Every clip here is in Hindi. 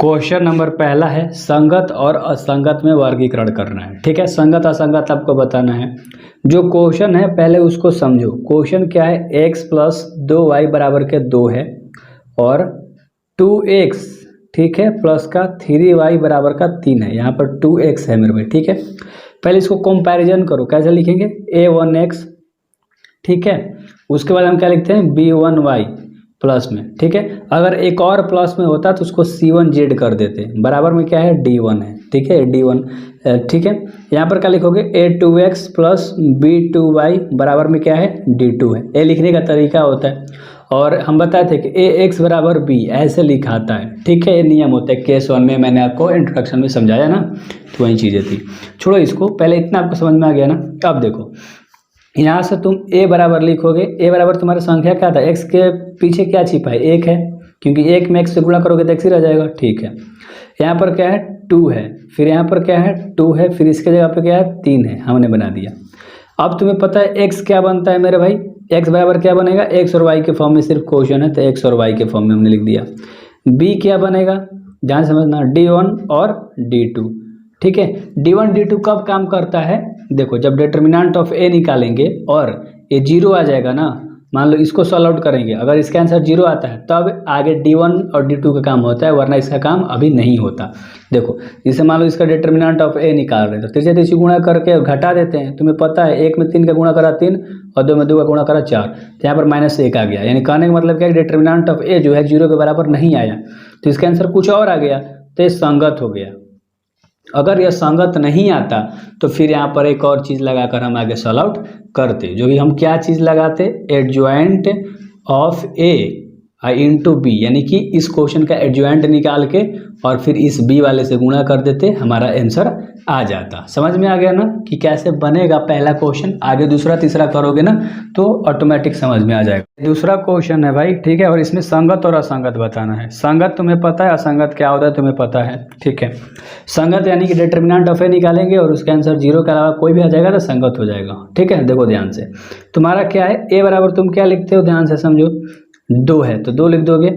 क्वेश्चन नंबर पहला है संगत और असंगत में वर्गीकरण करना है। ठीक है, संगत असंगत आपको बताना है। जो क्वेश्चन है पहले उसको समझो। क्वेश्चन क्या है, x प्लस 2y बराबर के 2 है और 2x ठीक है प्लस का 3y बराबर का 3 है। यहाँ पर 2x है मेरे भाई। ठीक है, पहले इसको कंपैरिजन करो। कैसे लिखेंगे, a1x ठीक है, उसके बाद हम क्या लिखते हैं b1y प्लस में। ठीक है, अगर एक और प्लस में होता तो उसको c1z कर देते। बराबर में क्या है d1 है। ठीक है, d1 ठीक है। यहाँ पर क्या लिखोगे a2x प्लस b2y बराबर में क्या है d2 है। ये लिखने का तरीका होता है और हम बताए थे कि ax बराबर b ऐसे लिखाता है। ठीक है, ये नियम होता है। केस 1 में मैंने आपको इंट्रोडक्शन में समझाया ना, तो वही चीज़ें थी। छोड़ो इसको, पहले इतना आपको समझ में आ गया ना। अब देखो यहाँ से तुम a बराबर लिखोगे। a बराबर तुम्हारा संख्या क्या था, x के पीछे क्या छिपा है, 1 है, क्योंकि 1 में x से गुणा करोगे तो x ही रह जाएगा। ठीक है, यहाँ पर क्या है 2 है, फिर यहाँ पर क्या है 2 है, फिर इसके जगह पे क्या है 3 है, हमने बना दिया। अब तुम्हें पता है x क्या बनता है मेरे भाई, x बराबर क्या बनेगा, x और y के फॉर्म में सिर्फ क्वेश्चन है तो x और y के फॉर्म में हमने लिख दिया। b क्या बनेगा, ध्यान समझना, d1 और d2। ठीक है, d1 d2 कब काम करता है, देखो जब डिटर्मिनेंट ऑफ a निकालेंगे और ये 0 आ जाएगा ना, मान लो इसको सॉल्व आउट करेंगे, अगर इसका आंसर 0 आता है तब आगे d1 और d2 का काम होता है, वरना इसका काम अभी नहीं होता। देखो जैसे मान लो इसका डिटर्मिनेंट ऑफ a निकाल रहे हैं तो तीसरे तीसरी गुणा करके घटा देते हैं। तुम्हें पता है 1 में 3 का गुणा करा 3 और 2 में 2 का गुणा करा 4, तो यहाँ पर -1 आ गया। यानी कहने का मतलब क्या है, डिटर्मिनेंट ऑफ a जो है 0 के बराबर नहीं आया, तो इसका आंसर कुछ और आ गया, तो ये संगत हो गया। अगर यह संगत नहीं आता तो फिर यहाँ पर एक और चीज़ लगाकर हम आगे सॉल्व आउट करते, जो भी हम क्या चीज़ लगाते, adjoint of A into B, यानी कि इस क्वेश्चन का एडजॉइंट निकाल के और फिर इस बी वाले से गुणा कर देते, हमारा आंसर आ जाता। समझ में आ गया ना कि कैसे बनेगा पहला क्वेश्चन। आगे दूसरा तीसरा करोगे ना तो ऑटोमेटिक समझ में आ जाएगा। दूसरा क्वेश्चन है भाई, ठीक है, और इसमें संगत और असंगत बताना है। संगत तुम्हें पता है, असंगत क्या होता है तुम्हें पता है। ठीक है, संगत यानी कि डिटर्मिनेंट ऑफ ए निकालेंगे और उसका आंसर 0 के अलावा कोई भी आ जाएगा तो संगत हो जाएगा। ठीक है, देखो ध्यान से, तुम्हारा क्या है, ए बराबर तुम क्या लिखते हो, ध्यान से समझो, 2 है तो 2 लिख दोगे,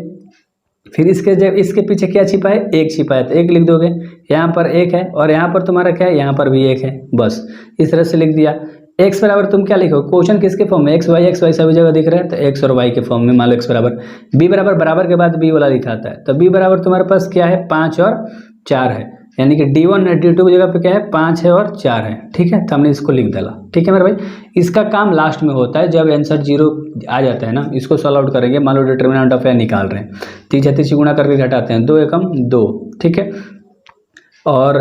फिर इसके पीछे क्या छिपा है, 1 छिपा है तो 1 लिख दोगे। यहाँ पर 1 है और यहाँ पर तुम्हारा क्या है, यहाँ पर भी 1 है, बस इस तरह से लिख दिया। x बराबर तुम क्या लिखो, क्वेश्चन किसके फॉर्म में, x y सभी जगह दिख रहा है तो x और y के फॉर्म में। मान लो x बराबर, b बराबर बराबर के बाद b वाला लिखाता है, तो b बराबर तुम्हारे पास क्या है 5 और 4 है, यानी कि d1 और d2 की जगह पे क्या है 5 है और 4 है। ठीक है, तो हमने इसको लिख डाला। ठीक है मेरे भाई, इसका काम लास्ट में होता है जब आंसर 0 आ जाता है ना, इसको सॉल्व आउट करेंगे। मान लो डिटर्मिनेंट ऑफ ए निकाल रहे हैं, 3 गुणा करके घटाते हैं, 2 एकम 2, ठीक है, और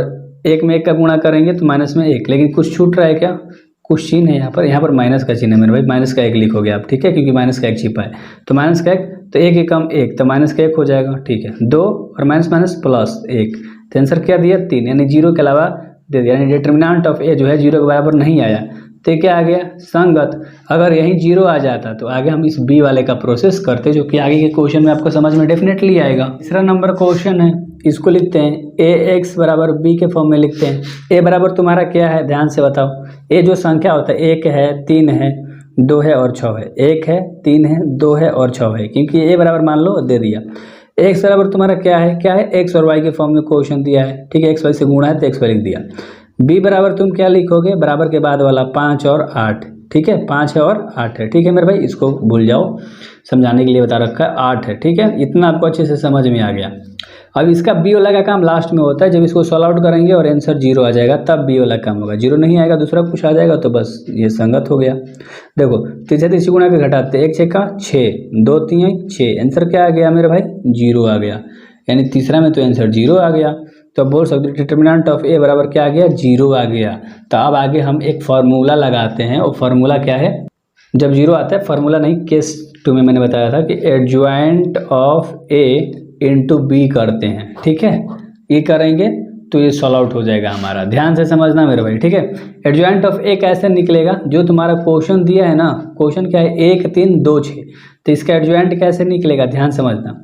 1 में 1 का गुणा करेंगे तो माइनस में 1, लेकिन कुछ छूट रहा है क्या, कुछ चिन्ह है यहाँ पर माइनस का चिन्ह है मेरे भाई, माइनस का 1 लिखोगे आप। ठीक है, क्योंकि माइनस का 1 छिपा है, तो माइनस का 1 तो 1 एकम 1 तो माइनस का 1 हो जाएगा। ठीक है, 2 और माइनस माइनस प्लस 1, तो आंसर क्या दिया 3, यानी 0 के अलावा दे दिया, यानी डिटर्मिनेंट ऑफ ए जो है 0 के बराबर नहीं आया, तो क्या आ गया संगत। अगर यही 0 आ जाता तो आगे हम इस बी वाले का प्रोसेस करते, जो कि आगे के क्वेश्चन में आपको समझ में डेफिनेटली आएगा। तीसरा नंबर क्वेश्चन है, इसको लिखते हैं ax बराबर b के फॉर्म में लिखते हैं। a बराबर तुम्हारा क्या है, ध्यान से बताओ, a जो संख्या होता है 1 है 3 है 2 है और 6 है, 1 है 3 है 2 है और 6 है, क्योंकि a बराबर मान लो दे दिया। x बराबर तुम्हारा क्या है, x और y के फॉर्म में क्वेश्चन दिया है। ठीक है, x y से गुणा है तो x y लिख दिया। b बराबर तुम क्या लिखोगे, बराबर के बाद वाला 5 और 8। ठीक है, 5 है और 8 है। ठीक है मेरे भाई, इसको भूल जाओ, समझाने के लिए बता रखा है, 8 है। ठीक है, इतना आपको अच्छे से समझ में आ गया। अब इसका बी वाला का काम लास्ट में होता है, जब इसको सॉल्व आउट करेंगे और आंसर 0 आ जाएगा तब बी वाला काम होगा। 0 नहीं आएगा, दूसरा कुछ आ जाएगा तो बस ये संगत हो गया। देखो तीसरी गुणा के घटाते, 1 6 6, 2 3 6, आंसर क्या आ गया मेरे भाई 0 आ गया, यानी तीसरा में तो आंसर 0 आ गया। तो बोल सकते हो डिटर्मिनेंट ऑफ ए बराबर क्या आ गया 0 आ गया। तो अब आगे हम एक फार्मूला लगाते हैं, और फार्मूला क्या है, जब 0 आता है, फार्मूला नहीं, केस 2 में मैंने बताया था कि adjoint of A into B करते हैं। ठीक है, ये करेंगे तो ये सॉल्व आउट हो जाएगा हमारा, ध्यान से समझना मेरे भाई। ठीक है, एडजॉइंट ऑफ ए कैसे निकलेगा, जो तुम्हारा क्वेश्चन दिया है ना, क्वेश्चन क्या है 1 3 2 6, तो इसका एडजॉइंट कैसे निकलेगा ध्यान समझना।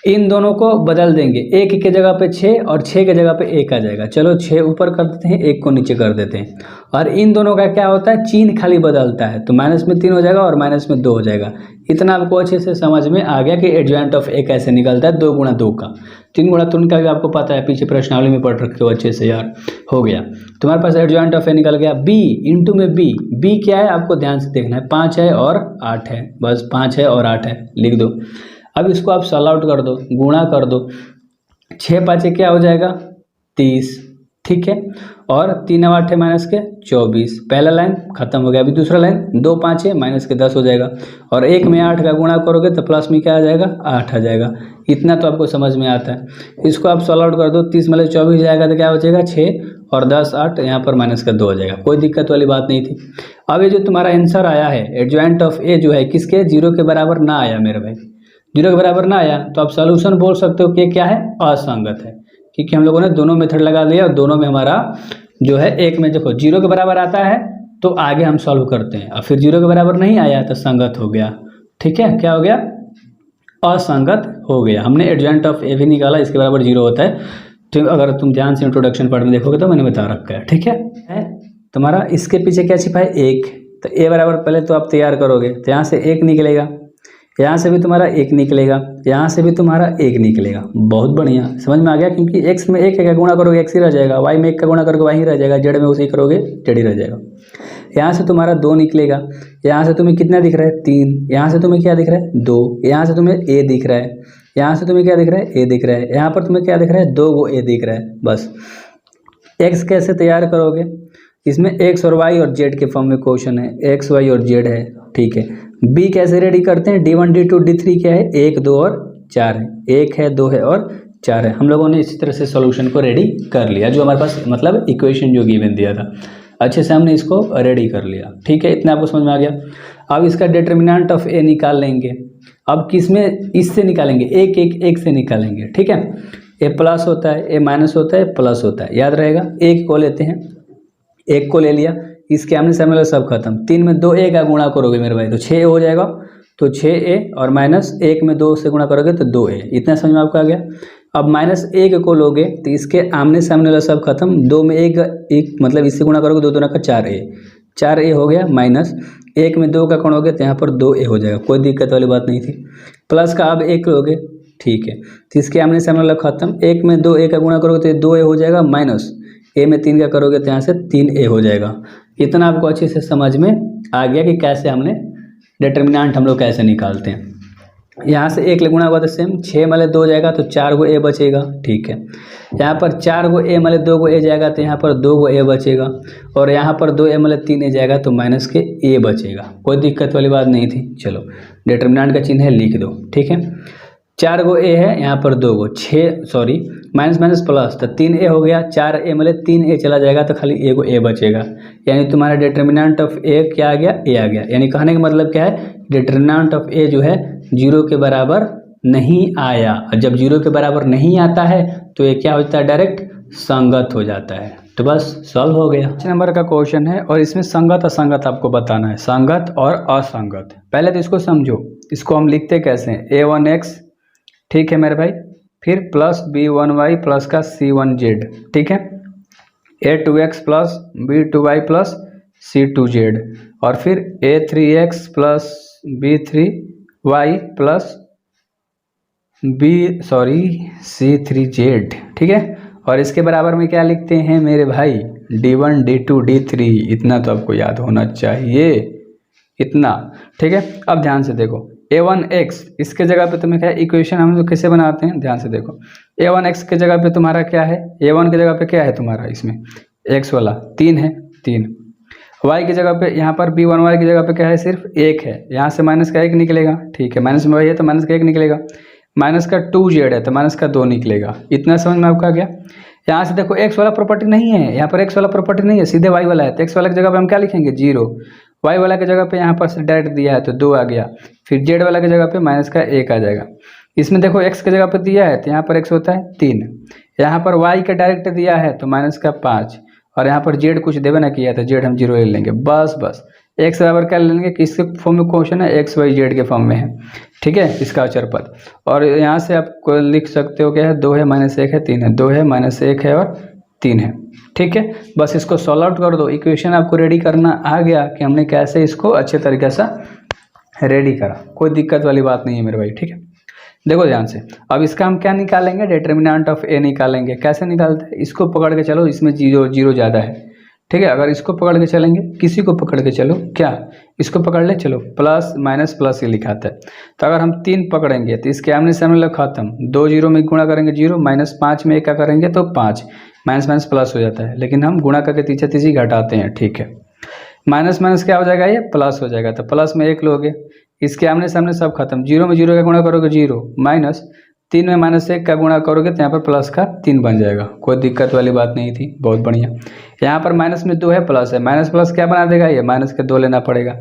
इन दोनों को बदल देंगे, 1 के जगह पे 6 और 6 के जगह पे 1 आ जाएगा। चलो 6 ऊपर कर देते हैं, 1 को नीचे कर देते हैं, और इन दोनों का क्या होता है, चिन्ह खाली बदलता है, तो माइनस में 3 हो जाएगा और माइनस में 2 हो जाएगा। इतना आपको अच्छे से समझ में आ गया कि एडजॉइंट ऑफ ए कैसे निकलता है, 2 गुणा 2 का। 3 गुणा तो निकल गया, आपको पता है पीछे प्रश्नावली में पढ़ रखे हो अच्छे से यार। हो गया तुम्हारे पास एडजॉइंट ऑफ ए निकल गया। बी इंटू में बी क्या है आपको ध्यान से देखना है, 5 है और 8 है, बस 5 है और 8 है लिख दो। अब इसको आप सॉल्व आउट कर दो, गुणा कर दो, 6 5 क्या हो जाएगा 30, ठीक है, और 3 और 8 माइनस के 24, पहला लाइन खत्म हो गया। अभी दूसरा लाइन 2 5 माइनस के 10 हो जाएगा, और 1 में 8 का गुणा करोगे तो प्लस में क्या आ जाएगा 8 आ जाएगा। इतना तो आपको समझ में आता है। इसको आप सॉल्व आउट कर दो, 30 में 24 जाएगा तो क्या हो जाएगा 6 और 10 8, यहाँ पर माइनस का 2 हो जाएगा, कोई दिक्कत वाली बात नहीं थी। अब ये जो तुम्हारा आंसर आया है एडजॉइंट ऑफ ए जो है किसके 0 के बराबर ना आया मेरे भाई, 0 के बराबर ना आया तो आप सॉल्यूशन बोल सकते हो कि क्या है असंगत है, क्योंकि हम लोगों ने दोनों मेथड लगा लिया और दोनों में हमारा जो है एक में देखो 0 के बराबर आता है तो आगे हम सॉल्व करते हैं, और फिर 0 के बराबर नहीं आया तो संगत हो गया। ठीक है, क्या हो गया असंगत हो गया। हमने एडजॉइंट ऑफ ए भी निकाला, इसके बराबर 0 होता है। तो अगर तुम ध्यान से इंट्रोडक्शन पार्ट में देखोगे तो मैंने बता रखा है। ठीक है, तुम्हारा इसके पीछे क्या छिपा है 1, तो ए बराबर पहले तो आप तैयार करोगे तो यहाँ से 1 निकलेगा, यहाँ से भी तुम्हारा 1 निकलेगा, यहाँ से भी तुम्हारा 1 निकलेगा। बहुत बढ़िया, समझ में आ गया, क्योंकि x में 1 का गुणा करोगे x ही रह जाएगा, y में 1 का गुणा करोगे y ही रह जाएगा, z में उसे करोगे z ही रह जाएगा। यहाँ से तुम्हारा 2 निकलेगा, यहाँ से तुम्हें कितना दिख रहा है 3, यहाँ से तुम्हें क्या दिख रहा है 2, यहाँ से तुम्हें a दिख रहा है, यहाँ से तुम्हें क्या दिख रहा है a दिख रहा है, यहाँ पर तुम्हें क्या दिख रहा है 2 गो a दिख रहा है। बस x कैसे तैयार करोगे, इसमें x और y और z के फॉर्म में क्वेश्चन है, x y और z है। ठीक है, b कैसे रेडी करते हैं, d1 d2 d3 क्या है 1 2 और 4 है, 1 है 2 है और 4 है। हम लोगों ने इसी तरह से सॉल्यूशन को रेडी कर लिया, जो हमारे पास मतलब इक्वेशन जो गिवन दिया था अच्छे से हमने इसको रेडी कर लिया। ठीक है, इतना आपको समझ में आ गया। अब इसका डिटर्मिनेंट ऑफ ए निकाल लेंगे। अब किस में, इससे निकालेंगे, एक से निकालेंगे। ठीक है, ए प्लस होता है, ए माइनस होता है, प्लस होता है, याद रहेगा। एक को लेते हैं, एक को ले लिया, इसके आमने सामने वाला सब खत्म। 3 में 2 a का गुणा करोगे मेरे भाई तो 6 हो जाएगा, तो 6a और माइनस 1 में 2 से गुणा करोगे तो 2a। इतना समझ में आपको आ गया। अब माइनस 1 को लोगे तो इसके आमने सामने वाला सब खत्म, 2 में 1 मतलब इससे गुणा करोगे 2 2 का 4a हो गया, माइनस 1 में 2 का कोण हो गया तो यहाँ पर 2a हो जाएगा, कोई दिक्कत वाली बात नहीं थी। प्लस का अब 1 लोगे, ठीक है, तो इसके आमने सामने वाला खत्म, 1 में 2 a का गुणा करोगे तो 2a हो जाएगा, माइनस a में 3 का करोगे तो यहाँ से 3a हो जाएगा। इतना आपको अच्छे से समझ में आ गया कि कैसे हमने डिटर्मिनेंट हम लोग कैसे निकालते हैं। यहाँ से 1 गुणा होगा तो सेम 6 मले 2 जाएगा तो 4 गो a बचेगा। ठीक है, यहाँ पर 4 गो a मले 2 गो a जाएगा तो यहाँ पर 2 गो a बचेगा, और यहाँ पर 2 a मले 3 a जाएगा तो माइनस के a बचेगा, कोई दिक्कत वाली बात नहीं थी। चलो डिटर्मिनेंट का चिन्ह है लिख दो। ठीक है, 4 गो a है, यहाँ पर 2 गो, 6 सॉरी माइनस माइनस प्लस तो 3a हो गया, 4a मले 3a चला जाएगा तो खाली a को a बचेगा, यानी तुम्हारा डिटर्मिनेंट ऑफ a क्या आ गया a आ गया। यानी कहने का मतलब क्या है, डिटर्मिनेंट ऑफ a जो है 0 के बराबर नहीं आया। जब 0 के बराबर नहीं आता है तो ये क्या होता है, डायरेक्ट संगत हो जाता है। तो बस सॉल्व हो गया। 5 नंबर का क्वेश्चन है और इसमें संगत असंगत आपको बताना है, संगत और असंगत। पहले तो इसको समझो, इसको हम लिखते कैसे हैं, a1x, ठीक है मेरे भाई, फिर प्लस b1y प्लस का c1z, ठीक है, a2x plus b2y plus c2z, और फिर a3x plus b3y plus c3z, ठीक है। और इसके बराबर में क्या लिखते हैं मेरे भाई, d1 d2 d3, इतना तो आपको याद होना चाहिए, इतना, ठीक है। अब ध्यान से देखो, a1x इसके जगह पे तुम्हें क्या है, इक्वेशन हम लोग कैसे बनाते हैं, ध्यान से देखो, a1x के जगह पे तुम्हारा क्या है, a1 के जगह पे क्या है तुम्हारा, इसमें x वाला 3 है, 3, y की जगह पे यहाँ पर b1y की जगह पे क्या है, सिर्फ 1 है, यहाँ से माइनस का 1 निकलेगा, ठीक है, माइनस में y है तो माइनस का 1 निकलेगा, माइनस का 2z है तो माइनस का 2 निकलेगा। इतना समझ में आपका आ गया। यहाँ से देखो x वाला प्रॉपर्टी नहीं है, यहाँ पर x वाला प्रॉपर्टी नहीं है, सीधे y वाला है, तो x वाला की जगह पे हम क्या लिखेंगे 0, y वाला की जगह पे यहाँ पर से डायरेक्ट दिया है तो 2 आ गया, फिर z वाला की जगह पे माइनस का 1 आ जाएगा। इसमें देखो x की जगह पे दिया है तो यहाँ पर x होता है 3, यहाँ पर y का डायरेक्ट दिया है तो माइनस का 5, और यहाँ पर z कुछ देवे ना किया तो z हम 0 ले लेंगे, बस x बराबर क्या ले लेंगे, किसके फॉर्म में क्वेश्चन है, x y z के फॉर्म में है, ठीक है, इसका अचर पद। और यहाँ से आप लिख सकते हो क्या है, 2 है माइनस 1 है 3 है, 2 है माइनस 1 है और 3 है, ठीक है। बस इसको सॉल्व आउट कर दो, इक्वेशन आपको रेडी करना आ गया कि हमने कैसे इसको अच्छे तरीके से रेडी करा, कोई दिक्कत वाली बात नहीं है मेरे भाई, ठीक है। देखो ध्यान से, अब इसका हम क्या निकालेंगे, डिटर्मिनेंट ऑफ ए निकालेंगे। कैसे निकालते हैं, इसको पकड़ के चलो, इसमें जीरो जीरो ज़्यादा है, ठीक है। अगर इसको पकड़ के चलेंगे, किसी को पकड़ के चलो, क्या इसको पकड़ ले, चलो प्लस माइनस प्लस ये लिखाता है। तो अगर हम 3 पकड़ेंगे तो इसके आमने सामने लग खत्म, 2 जीरो में गुणा करेंगे 0, माइनस 5 में क्या करेंगे तो 5, माइनस माइनस प्लस हो जाता है, लेकिन हम गुणा करके तीसरा तीसरी घटाते हैं, ठीक है। माइनस माइनस क्या हो जाएगा, ये प्लस हो जाएगा, तो प्लस में 1 लोगे, इसके आमने सामने सब खत्म, 0 में 0 का गुणा करोगे 0, माइनस 3 में माइनस 1 का गुणा करोगे तो यहाँ पर प्लस का 3 बन जाएगा, कोई दिक्कत वाली बात नहीं थी, बहुत बढ़िया। यहाँ पर माइनस में 2 है, प्लस है, माइनस प्लस क्या बना देगा, ये माइनस के 2 लेना पड़ेगा।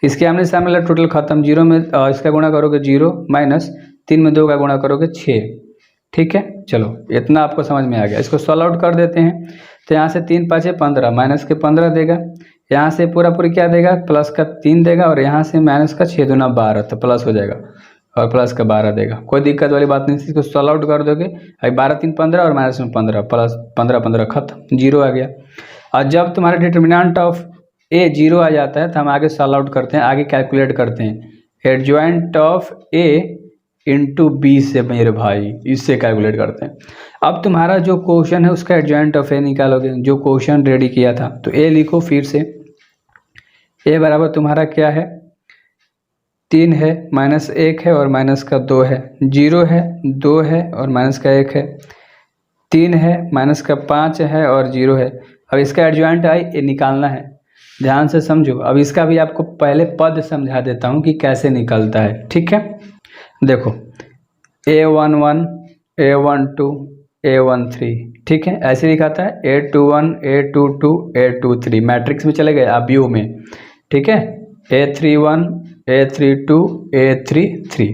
इसके आमने सामने टोटल खत्म, 0 में इसका गुणा करोगे 0, माइनस 3 में 2 का गुणा करोगे 6, ठीक है। चलो इतना आपको समझ में आ गया, इसको सॉल्व आउट कर देते हैं। तो यहाँ से 3 5 15, माइनस के 15 देगा, यहाँ से पूरा पूरी क्या देगा, प्लस का 3 देगा, और यहाँ से माइनस का 6 दूना 12, तो प्लस हो जाएगा, और प्लस का 12 देगा, कोई दिक्कत वाली बात नहीं। इसको सॉल्व आउट कर दोगे, अभी 12 3 15 और माइनस में 15, प्लस 15 15 खत्म, 0 आ गया। और जब तुम्हारा डिटर्मिनेंट ऑफ ए 0 आ जाता है तो हम आगे सॉल्व आउट करते हैं, आगे कैलकुलेट करते हैं adjoint of A into B से, मेरे भाई इससे कैलकुलेट करते हैं। अब तुम्हारा जो क्वेश्चन है उसका एडजॉइंट ऑफ ए निकालोगे, जो क्वेश्चन रेडी किया था, तो ए लिखो फिर से, ए बराबर तुम्हारा क्या है, 3 है, माइनस 1 है और माइनस का 2 है, 0 है, 2 है और माइनस का 1 है, 3 है, माइनस का 5 है और 0 है। अब इसका एडजॉइंट आई ए निकालना है, ध्यान से समझो। अब इसका भी आपको पहले पद समझा देता हूँ कि कैसे निकलता है, ठीक है। देखो A11 A12 A13, ठीक है, ऐसे लिखाता है, A21 A22 A23, मैट्रिक्स में चले गए आप व्यू में, ठीक है, A31 A32 A33।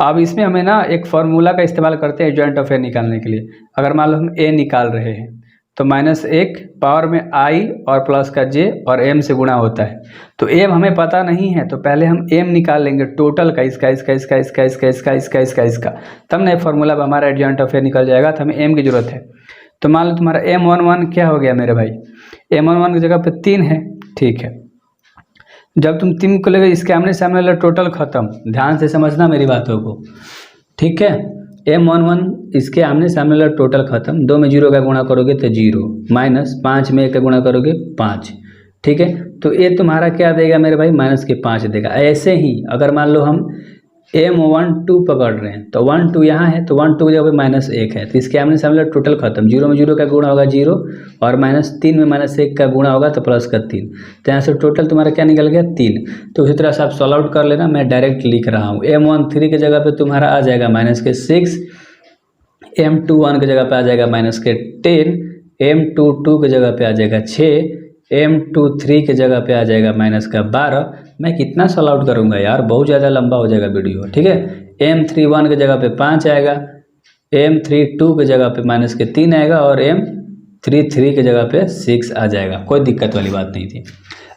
अब इसमें हमें ना एक फार्मूला का इस्तेमाल करते हैं एडजॉइंट ऑफ ए निकालने के लिए। अगर मान लो हम ए निकाल रहे हैं तो -1 पावर में आई और प्लस का जे और एम से गुणा होता है, तो एम हमें पता नहीं है, तो पहले हम एम निकाल लेंगे टोटल का, इसका इसका इसका इसका इसका इसका इसका इसका इसका, तब ना फार्मूला हमारा एडजॉइंट ऑफ ए निकल जाएगा। तो हमें एम की जरूरत है, तो मान लो तुम्हारा M11 क्या हो गया मेरे भाई, M11 की जगह पे 3 है, ठीक है। जब तुम 3 को लेगे, इसके आमने सामने वाला टोटल खत्म, ध्यान से समझना मेरी बातों को, ठीक है। M11 इसके आमने सामने वाला टोटल खत्म, 2 में 0 का गुणा करोगे तो 0, माइनस 5 में 1 का गुणा करोगे 5, ठीक है। तो ये तुम्हारा क्या देगा मेरे भाई, माइनस के 5 देगा। ऐसे ही अगर मान लो हम M12 पकड़ रहे हैं तो 1 2 यहाँ है, तो 1 2 की जगह पे -1 है, तो इसके आमने सामने टोटल खत्म, 0 में 0 का गुणा होगा 0 और -3 में -1 का गुणा होगा तो प्लस का 3, तो यहाँ से टोटल तुम्हारा क्या निकल गया 3। तो उसी तरह से आप सॉल्व आउट कर लेना, मैं डायरेक्ट लिख रहा हूँ। M13 की जगह पे तुम्हारा आ जाएगा -6, M21 की जगह पे आ जाएगा -10, M22 की जगह पे आ जाएगा 6, M23 की जगह पे आ जाएगा -12। मैं कितना सॉल्व आउट करूँगा यार, बहुत ज़्यादा लंबा हो जाएगा वीडियो, ठीक है। M31 की जगह पे 5 आएगा, M32 की जगह पे -3 आएगा और M33 की जगह पे 6 आ जाएगा, कोई दिक्कत वाली बात नहीं थी।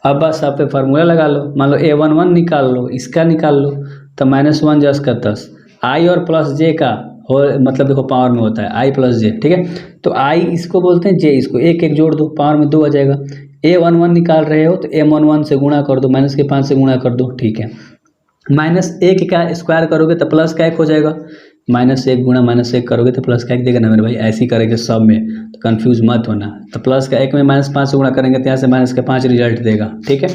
अब बस आप पे फार्मूला लगा लो, मान लो A11 निकाल लो, इसका निकाल लो, तो -1 10 का 10, आई और प्लस जे का हो, मतलब देखो पावर में होता है आई प्लस जे, ठीक है। तो आई इसको बोलते हैं, जे इसको, एक एक जोड़ दो, पावर में 2 आ जाएगा। A11 निकाल रहे हो तो M11 से गुणा कर दो, -5 से गुणा कर दो, ठीक है। -1 का स्क्वायर करोगे तो प्लस का 1 हो जाएगा, -1 गुणा -1 करोगे तो प्लस का 1 देगा ना मेरे भाई, ऐसे ही करेंगे सब में, तो कंफ्यूज मत होना। तो प्लस का 1 में -5 से गुणा करेंगे तो यहाँ से -5 रिजल्ट देगा, ठीक है।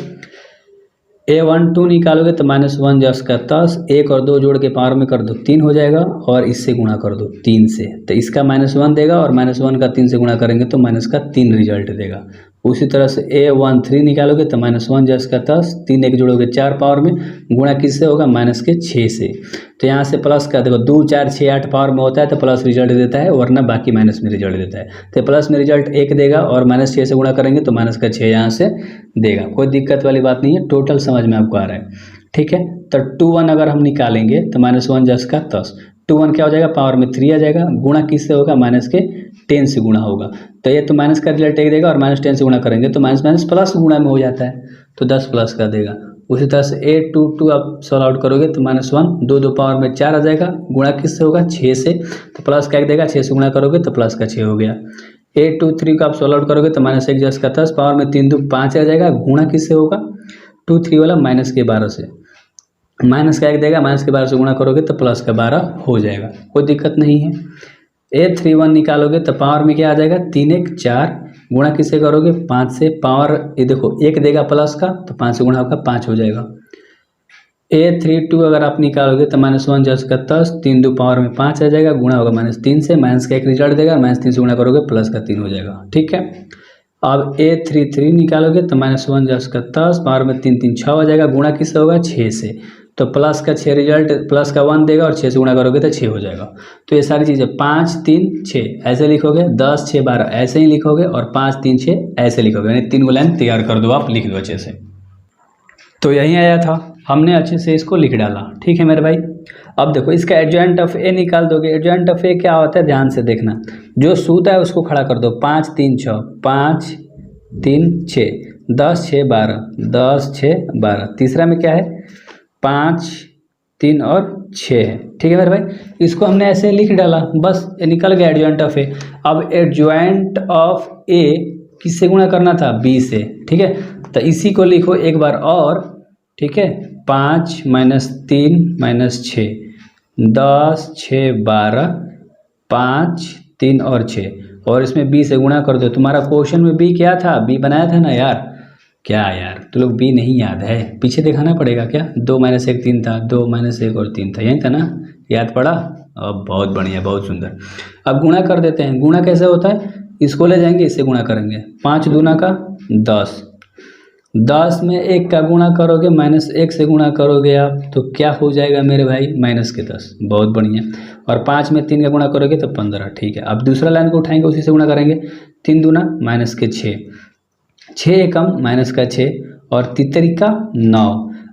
A12 निकालोगे तो -1 10 का 10, 1 और 2 जोड़ के पावर में कर दो 3 हो जाएगा, और इससे गुणा कर दो 3 से, तो इसका -1 देगा, और -1 का 3 से गुणा करेंगे तो -3 रिजल्ट देगा। उसी तरह से A13 निकालोगे तो -1 10 का 10, 3 1 जोड़ोगे 4 पावर में, गुणा किससे होगा, -6 से। तो यहाँ से प्लस का देखो 2 4 6 8 पावर में होता है तो प्लस रिजल्ट देता है, वरना बाकी माइनस में रिजल्ट देता है। तो प्लस में रिजल्ट 1 देगा और -6 से गुणा करेंगे तो -6 यहाँ से देगा, कोई दिक्कत वाली बात नहीं है, टोटल समझ में आपको आ रहा है, ठीक है। तो 21 अगर हम निकालेंगे तो -1 10 का 10, 21 क्या हो जाएगा, पावर में 3 आ जाएगा, गुणा किससे होगा, -10 से गुणा होगा, तो ये तो माइनस का रिजल्ट 1 देगा, और -10 से गुणा करेंगे तो माइनस प्लस गुणा में हो जाता है, तो 10 प्लस का देगा। उसी तरह से A22 आप सॉल्व आउट करोगे तो -1 2 2 पावर में 4 आ जाएगा, गुणा किससे होगा, 6 से, तो प्लस का 1 देगा, 6 से गुणा करोगे तो प्लस का 6 हो गया। A23 को आप सॉल्व आउट करोगे तो -1 10 का 10, पावर में 3 2 5 आ जाएगा, गुणा किससे होगा, 2 3 वाला -12 से, माइनस का 1 देगा, माइनस के 12 से गुणा करोगे तो प्लस का 12 हो जाएगा, कोई दिक्कत नहीं है। A31 निकालोगे तो पावर में क्या आ जाएगा, 3 1 4, गुणा किससे करोगे 5 से, पावर ये देखो 1 देगा प्लस का तो 5 से गुणा होगा 5 हो जाएगा। A32 अगर आप निकालोगे तो -1 10 का 10, 3 2 पावर में 5 आ जाएगा, गुणा होगा -3 से, माइनस का 1 रिजल्ट देगा, -3 से गुणा करोगे प्लस का 3 हो जाएगा, ठीक है। अब A33 निकालोगे तो -1 10 का 10, पावर में 3 3 6 हो जाएगा, गुणा किससे होगा 6 से, तो प्लस का 6 रिजल्ट, प्लस का 1 देगा और 6 से गुणा करोगे तो 6 हो जाएगा। तो ये सारी चीज़ें 5 3 6 ऐसे लिखोगे, 10 6 12 ऐसे ही लिखोगे और 5 3 6 ऐसे लिखोगे, यानी 3 लाइन तैयार कर दो, आप लिख दो अच्छे से। तो यही आया था, हमने अच्छे से इसको लिख डाला, ठीक है मेरे भाई। अब देखो इसका एडजॉइंट ऑफ ए निकाल दोगे। एडजॉइंट ऑफ ए क्या होता है, ध्यान से देखना, जो सूत्र है उसको खड़ा कर दो, 5 3 6, 5 3 6, 10 6 12, 10 6 12, तीसरा में क्या है 5 3 और 6 है, ठीक है मेरे भाई। इसको हमने ऐसे लिख डाला, बस ये निकल गया एडजॉइंट ऑफ ए। अब एडजॉइंट ऑफ ए किससे गुणा करना था, बी से, ठीक है। तो इसी को लिखो एक बार और, ठीक है, 5 -3 -6, 10 6 12, 5 3 और 6, और इसमें बी से गुणा कर दो। तुम्हारा क्वेश्चन में बी क्या था, बी बनाया था ना यार, क्या यार तो लोग बी नहीं याद है, पीछे दिखाना पड़ेगा क्या, 2 - 1 3 था, 2 - 1 और 3 था, यही था ना, याद पड़ा। अब बहुत बढ़िया, बहुत सुंदर। अब गुणा कर देते हैं। गुणा कैसे होता है, इसको ले जाएंगे, इससे गुणा करेंगे, 5 दूना का 10, 10 में 1 का गुणा करोगे, -1 से गुणा करोगे आप तो क्या हो जाएगा मेरे भाई, -10, बहुत बढ़िया। और 5 में 3 का गुणा करोगे तो 15, ठीक है। अब दूसरा लाइन को उठाएंगे, उसी से गुणा करेंगे, 3 दूना -6, 6 एकम -6 और तितरिका 9।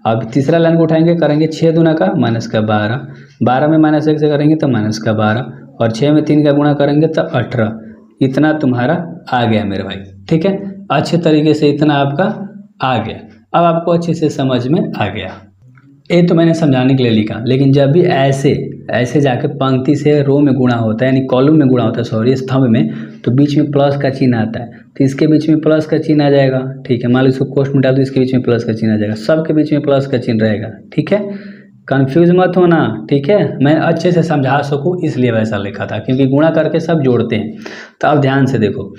अब तीसरा लाइन को उठाएंगे, करेंगे 6 दूना का -12, 12 में -1 से करेंगे तो -12, और 6 में 3 का गुणा करेंगे तो 18। इतना तुम्हारा आ गया मेरे भाई, ठीक है, अच्छे तरीके से इतना आपका आ गया। अब आपको अच्छे से समझ में आ गया। ये तो मैंने समझाने के लिए लिखा, लेकिन जब भी ऐसे जाके पंक्ति से रो में गुणा होता है, यानी कॉलम में गुणा होता है, सॉरी स्तंभ में, तो बीच में प्लस का चिन्ह आता है, तो इसके बीच में प्लस का चिन्ह आ जाएगा, ठीक है। मान लो इसको कोष्ठ में डाल दो, इसके बीच में प्लस का चिन्ह आ जाएगा, सबके बीच में प्लस का चिन्ह रहेगा, ठीक है। कंफ्यूज मत होना, ठीक है, मैं अच्छे से समझा सकूँ इसलिए वैसा लिखा था, क्योंकि गुणा करके सब जोड़ते हैं। तो अब ध्यान से देखो,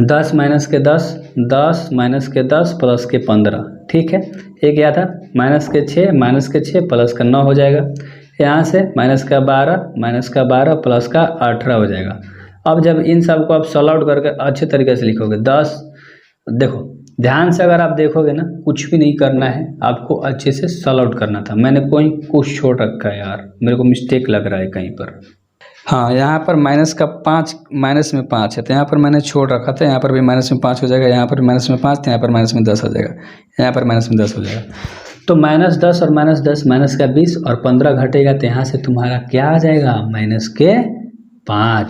10 - के 10, 10 - के 10 प्लस के 15, ठीक है। ये क्या था, -6 प्लस का 9 हो जाएगा। यहाँ से -12 प्लस का 18 हो जाएगा। अब जब इन सब को आप सॉल्व आउट करके अच्छे तरीके से लिखोगे, 10, देखो ध्यान से अगर आप देखोगे ना, कुछ भी नहीं करना है आपको, अच्छे से सॉल्व आउट करना था। मैंने कोई कुछ छोड़ रखा है यार, मेरे को मिस्टेक लग रहा है कहीं पर। हाँ, यहाँ पर माइनस में 5 है, तो यहाँ पर मैंने छोड़ रखा था, यहाँ पर भी -5 हो जाएगा, यहाँ पर -5 तो यहाँ पर -10 हो जाएगा, यहाँ पर -10 हो जाएगा। तो -10 और -10, माइनस का 20 और 15 घटेगा, तो यहाँ से तुम्हारा क्या आ जाएगा, -5।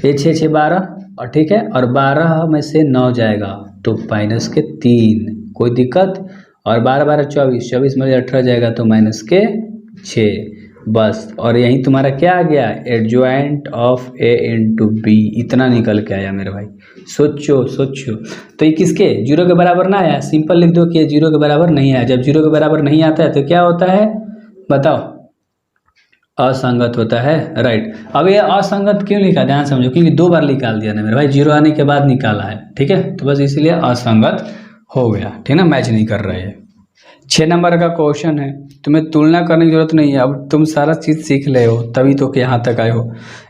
ये 6 6 12, और ठीक है, और 12 में से 9 जाएगा तो -3, कोई दिक्कत। और 12 12 24, 24 में 18 जाएगा तो -6, बस। और यही तुम्हारा क्या आ गया, adjoint of A into B, इतना निकल के आया मेरे भाई। सोचो। तो ये किसके 0 के बराबर ना आया, सिंपल लिख दो कि 0 के बराबर नहीं आया। जब 0 के बराबर नहीं आता है तो क्या होता है बताओ, असंगत होता है, राइट। अब ये असंगत क्यों लिखा, ध्यान समझो, क्योंकि 2 बार निकाल दिया ना मेरे भाई, 0 आने के बाद निकाला है, ठीक है, तो बस इसीलिए असंगत हो गया, ठीक ना, मैच नहीं कर रहा है। 6 नंबर का क्वेश्चन है, तुम्हें तुलना करने की जरूरत नहीं है, अब तुम सारा चीज़ सीख ले हो, तभी तो कि यहाँ तक आए हो।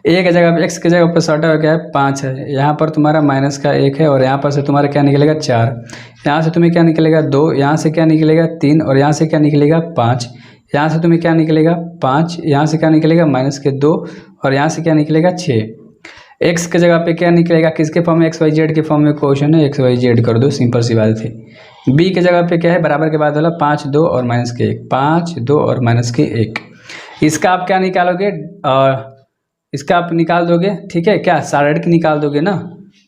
ए की जगह x की जगह पर सटा क्या है 5 है, यहाँ पर तुम्हारा -1 है, और यहाँ पर से तुम्हारा क्या निकलेगा 4, यहाँ से तुम्हें क्या निकलेगा 2, यहाँ से क्या निकलेगा 3, और यहाँ से क्या निकलेगा 5, यहाँ से तुम्हें क्या निकलेगा 5, यहाँ से क्या निकलेगा -2, और यहाँ से क्या निकलेगा 6। x के जगह पे क्या निकलेगा, किसके फॉर्म में, XYZ के फॉर्म में क्वेश्चन है, XYZ कर दो, सिंपल सी बात थी। b के जगह पे क्या है, बराबर के बाद वाला 5 2 और -1, 5 2 और -1। इसका आप क्या निकालोगे, इसका आप निकाल दोगे, ठीक है, क्या साइड की निकाल दोगे ना,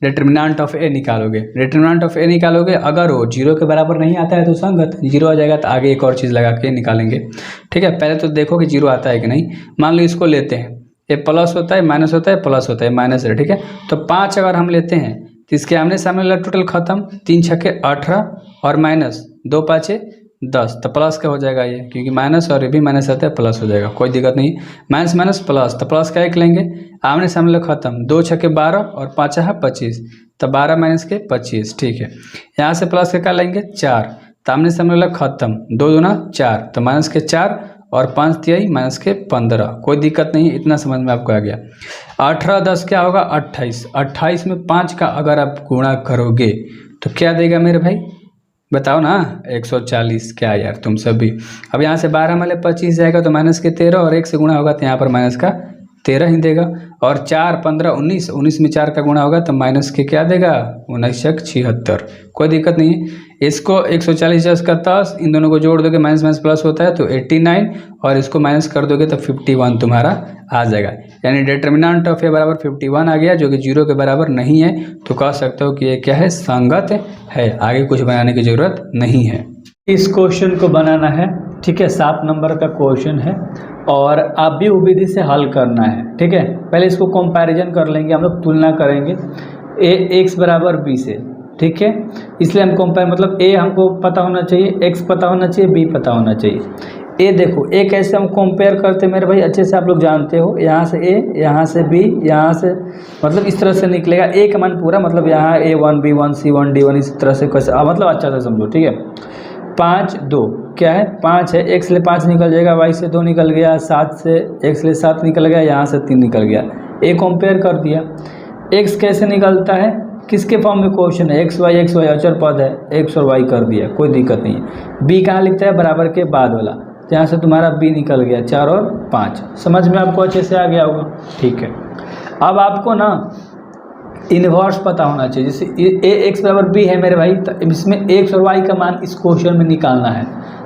डिटर्मिनेंट ऑफ ए निकालोगे। डिटर्मिनेंट ऑफ ए निकालोगे, अगर वो 0 के बराबर नहीं आता है तो संगत, 0 आ जाएगा तो आगे एक और चीज़ लगा के निकालेंगे, ठीक है। पहले तो देखो कि 0 आता है कि नहीं। मान लो इसको लेते हैं, ये प्लस होता है, माइनस होता है, प्लस होता है, माइनस है, ठीक है। तो 5 अगर हम लेते हैं तो इसके आमने सामने वाला टोटल खत्म, 3 छक्के 18 और -2 5 10, तो प्लस का हो जाएगा ये, क्योंकि माइनस और ये भी माइनस आता है, प्लस हो जाएगा, कोई दिक्कत नहीं। माइनस माइनस प्लस, तो प्लस का एक लेंगे, आमने सामने खत्म, 2 छक्के 12 और 5 है 25, तो 12 माइनस के 25, ठीक है। यहाँ से प्लस का क्या लेंगे 4, तो आमने सामने खत्म, 2 दूना 4, तो माइनस के 4 और 5 तिहाई माइनस के 15, कोई दिक्कत नहीं, इतना समझ में आपको आ गया। 18 10 क्या होगा 28, 28 में 5 का अगर आप गुणा करोगे तो क्या देगा मेरे भाई, बताओ ना, 140। क्या यार तुम सब भी। अब यहाँ से 12 माले 25 जाएगा तो माइनस के 13 और 1 से गुणा होगा तो यहाँ पर माइनस का 13 ही देगा। और 4 15 19, 19 में 4 का गुणा होगा तो माइनस के क्या देगा 19 76, कोई दिक्कत नहीं है। इसको 140 10 का 10, इन दोनों को जोड़ दोगे माइनस माइनस प्लस होता है तो 89, और इसको माइनस कर दोगे तो 51 तुम्हारा आ जाएगा। यानी डिटर्मिनेंट ऑफ ए बराबर 51 आ गया, जो कि 0 के बराबर नहीं है, तो कह सकते हो कि ये क्या है, संगत है। आगे कुछ बनाने की जरूरत नहीं है। इस क्वेश्चन को बनाना है, ठीक है, 7 नंबर का क्वेश्चन है और आप भी विधि से हल करना है, ठीक है। पहले इसको कंपैरिजन कर लेंगे, हम लोग तुलना करेंगे ए x बराबर b से, ठीक है। इसलिए हम कंपेयर, मतलब ए हमको पता होना चाहिए, x पता होना चाहिए, b पता होना चाहिए। ए देखो, ए कैसे हम कंपेयर करते हैं मेरे भाई, अच्छे से आप लोग जानते हो, यहाँ से ए, यहाँ से b, यहाँ से, मतलब इस तरह से निकलेगा ए का मान पूरा, मतलब यहाँ a1 b1 c1 d1 इस तरह से कैसे, मतलब अच्छा से समझो, ठीक है। 5 2 क्या है 5 है, x ले 5 निकल जाएगा, y से 2 निकल गया, 7 से x ले 7 निकल गया, यहाँ से 3 निकल गया, ए कंपेयर कर दिया। x कैसे निकलता है, किसके फॉर्म में क्वेश्चन है, x y अचर पद है, x और y कर दिया, कोई दिक्कत नहीं है। b कहाँ लिखता है, बराबर के बाद वाला, यहाँ से तुम्हारा b निकल गया, 4 और 5, समझ में आपको अच्छे से आ गया होगा, ठीक है। अब आपको ना इन्वर्स पता होना चाहिए, जैसे ए x बराबर b है मेरे भाई, तो इसमें x और y का मान इस क्वेश्चन में निकालना है,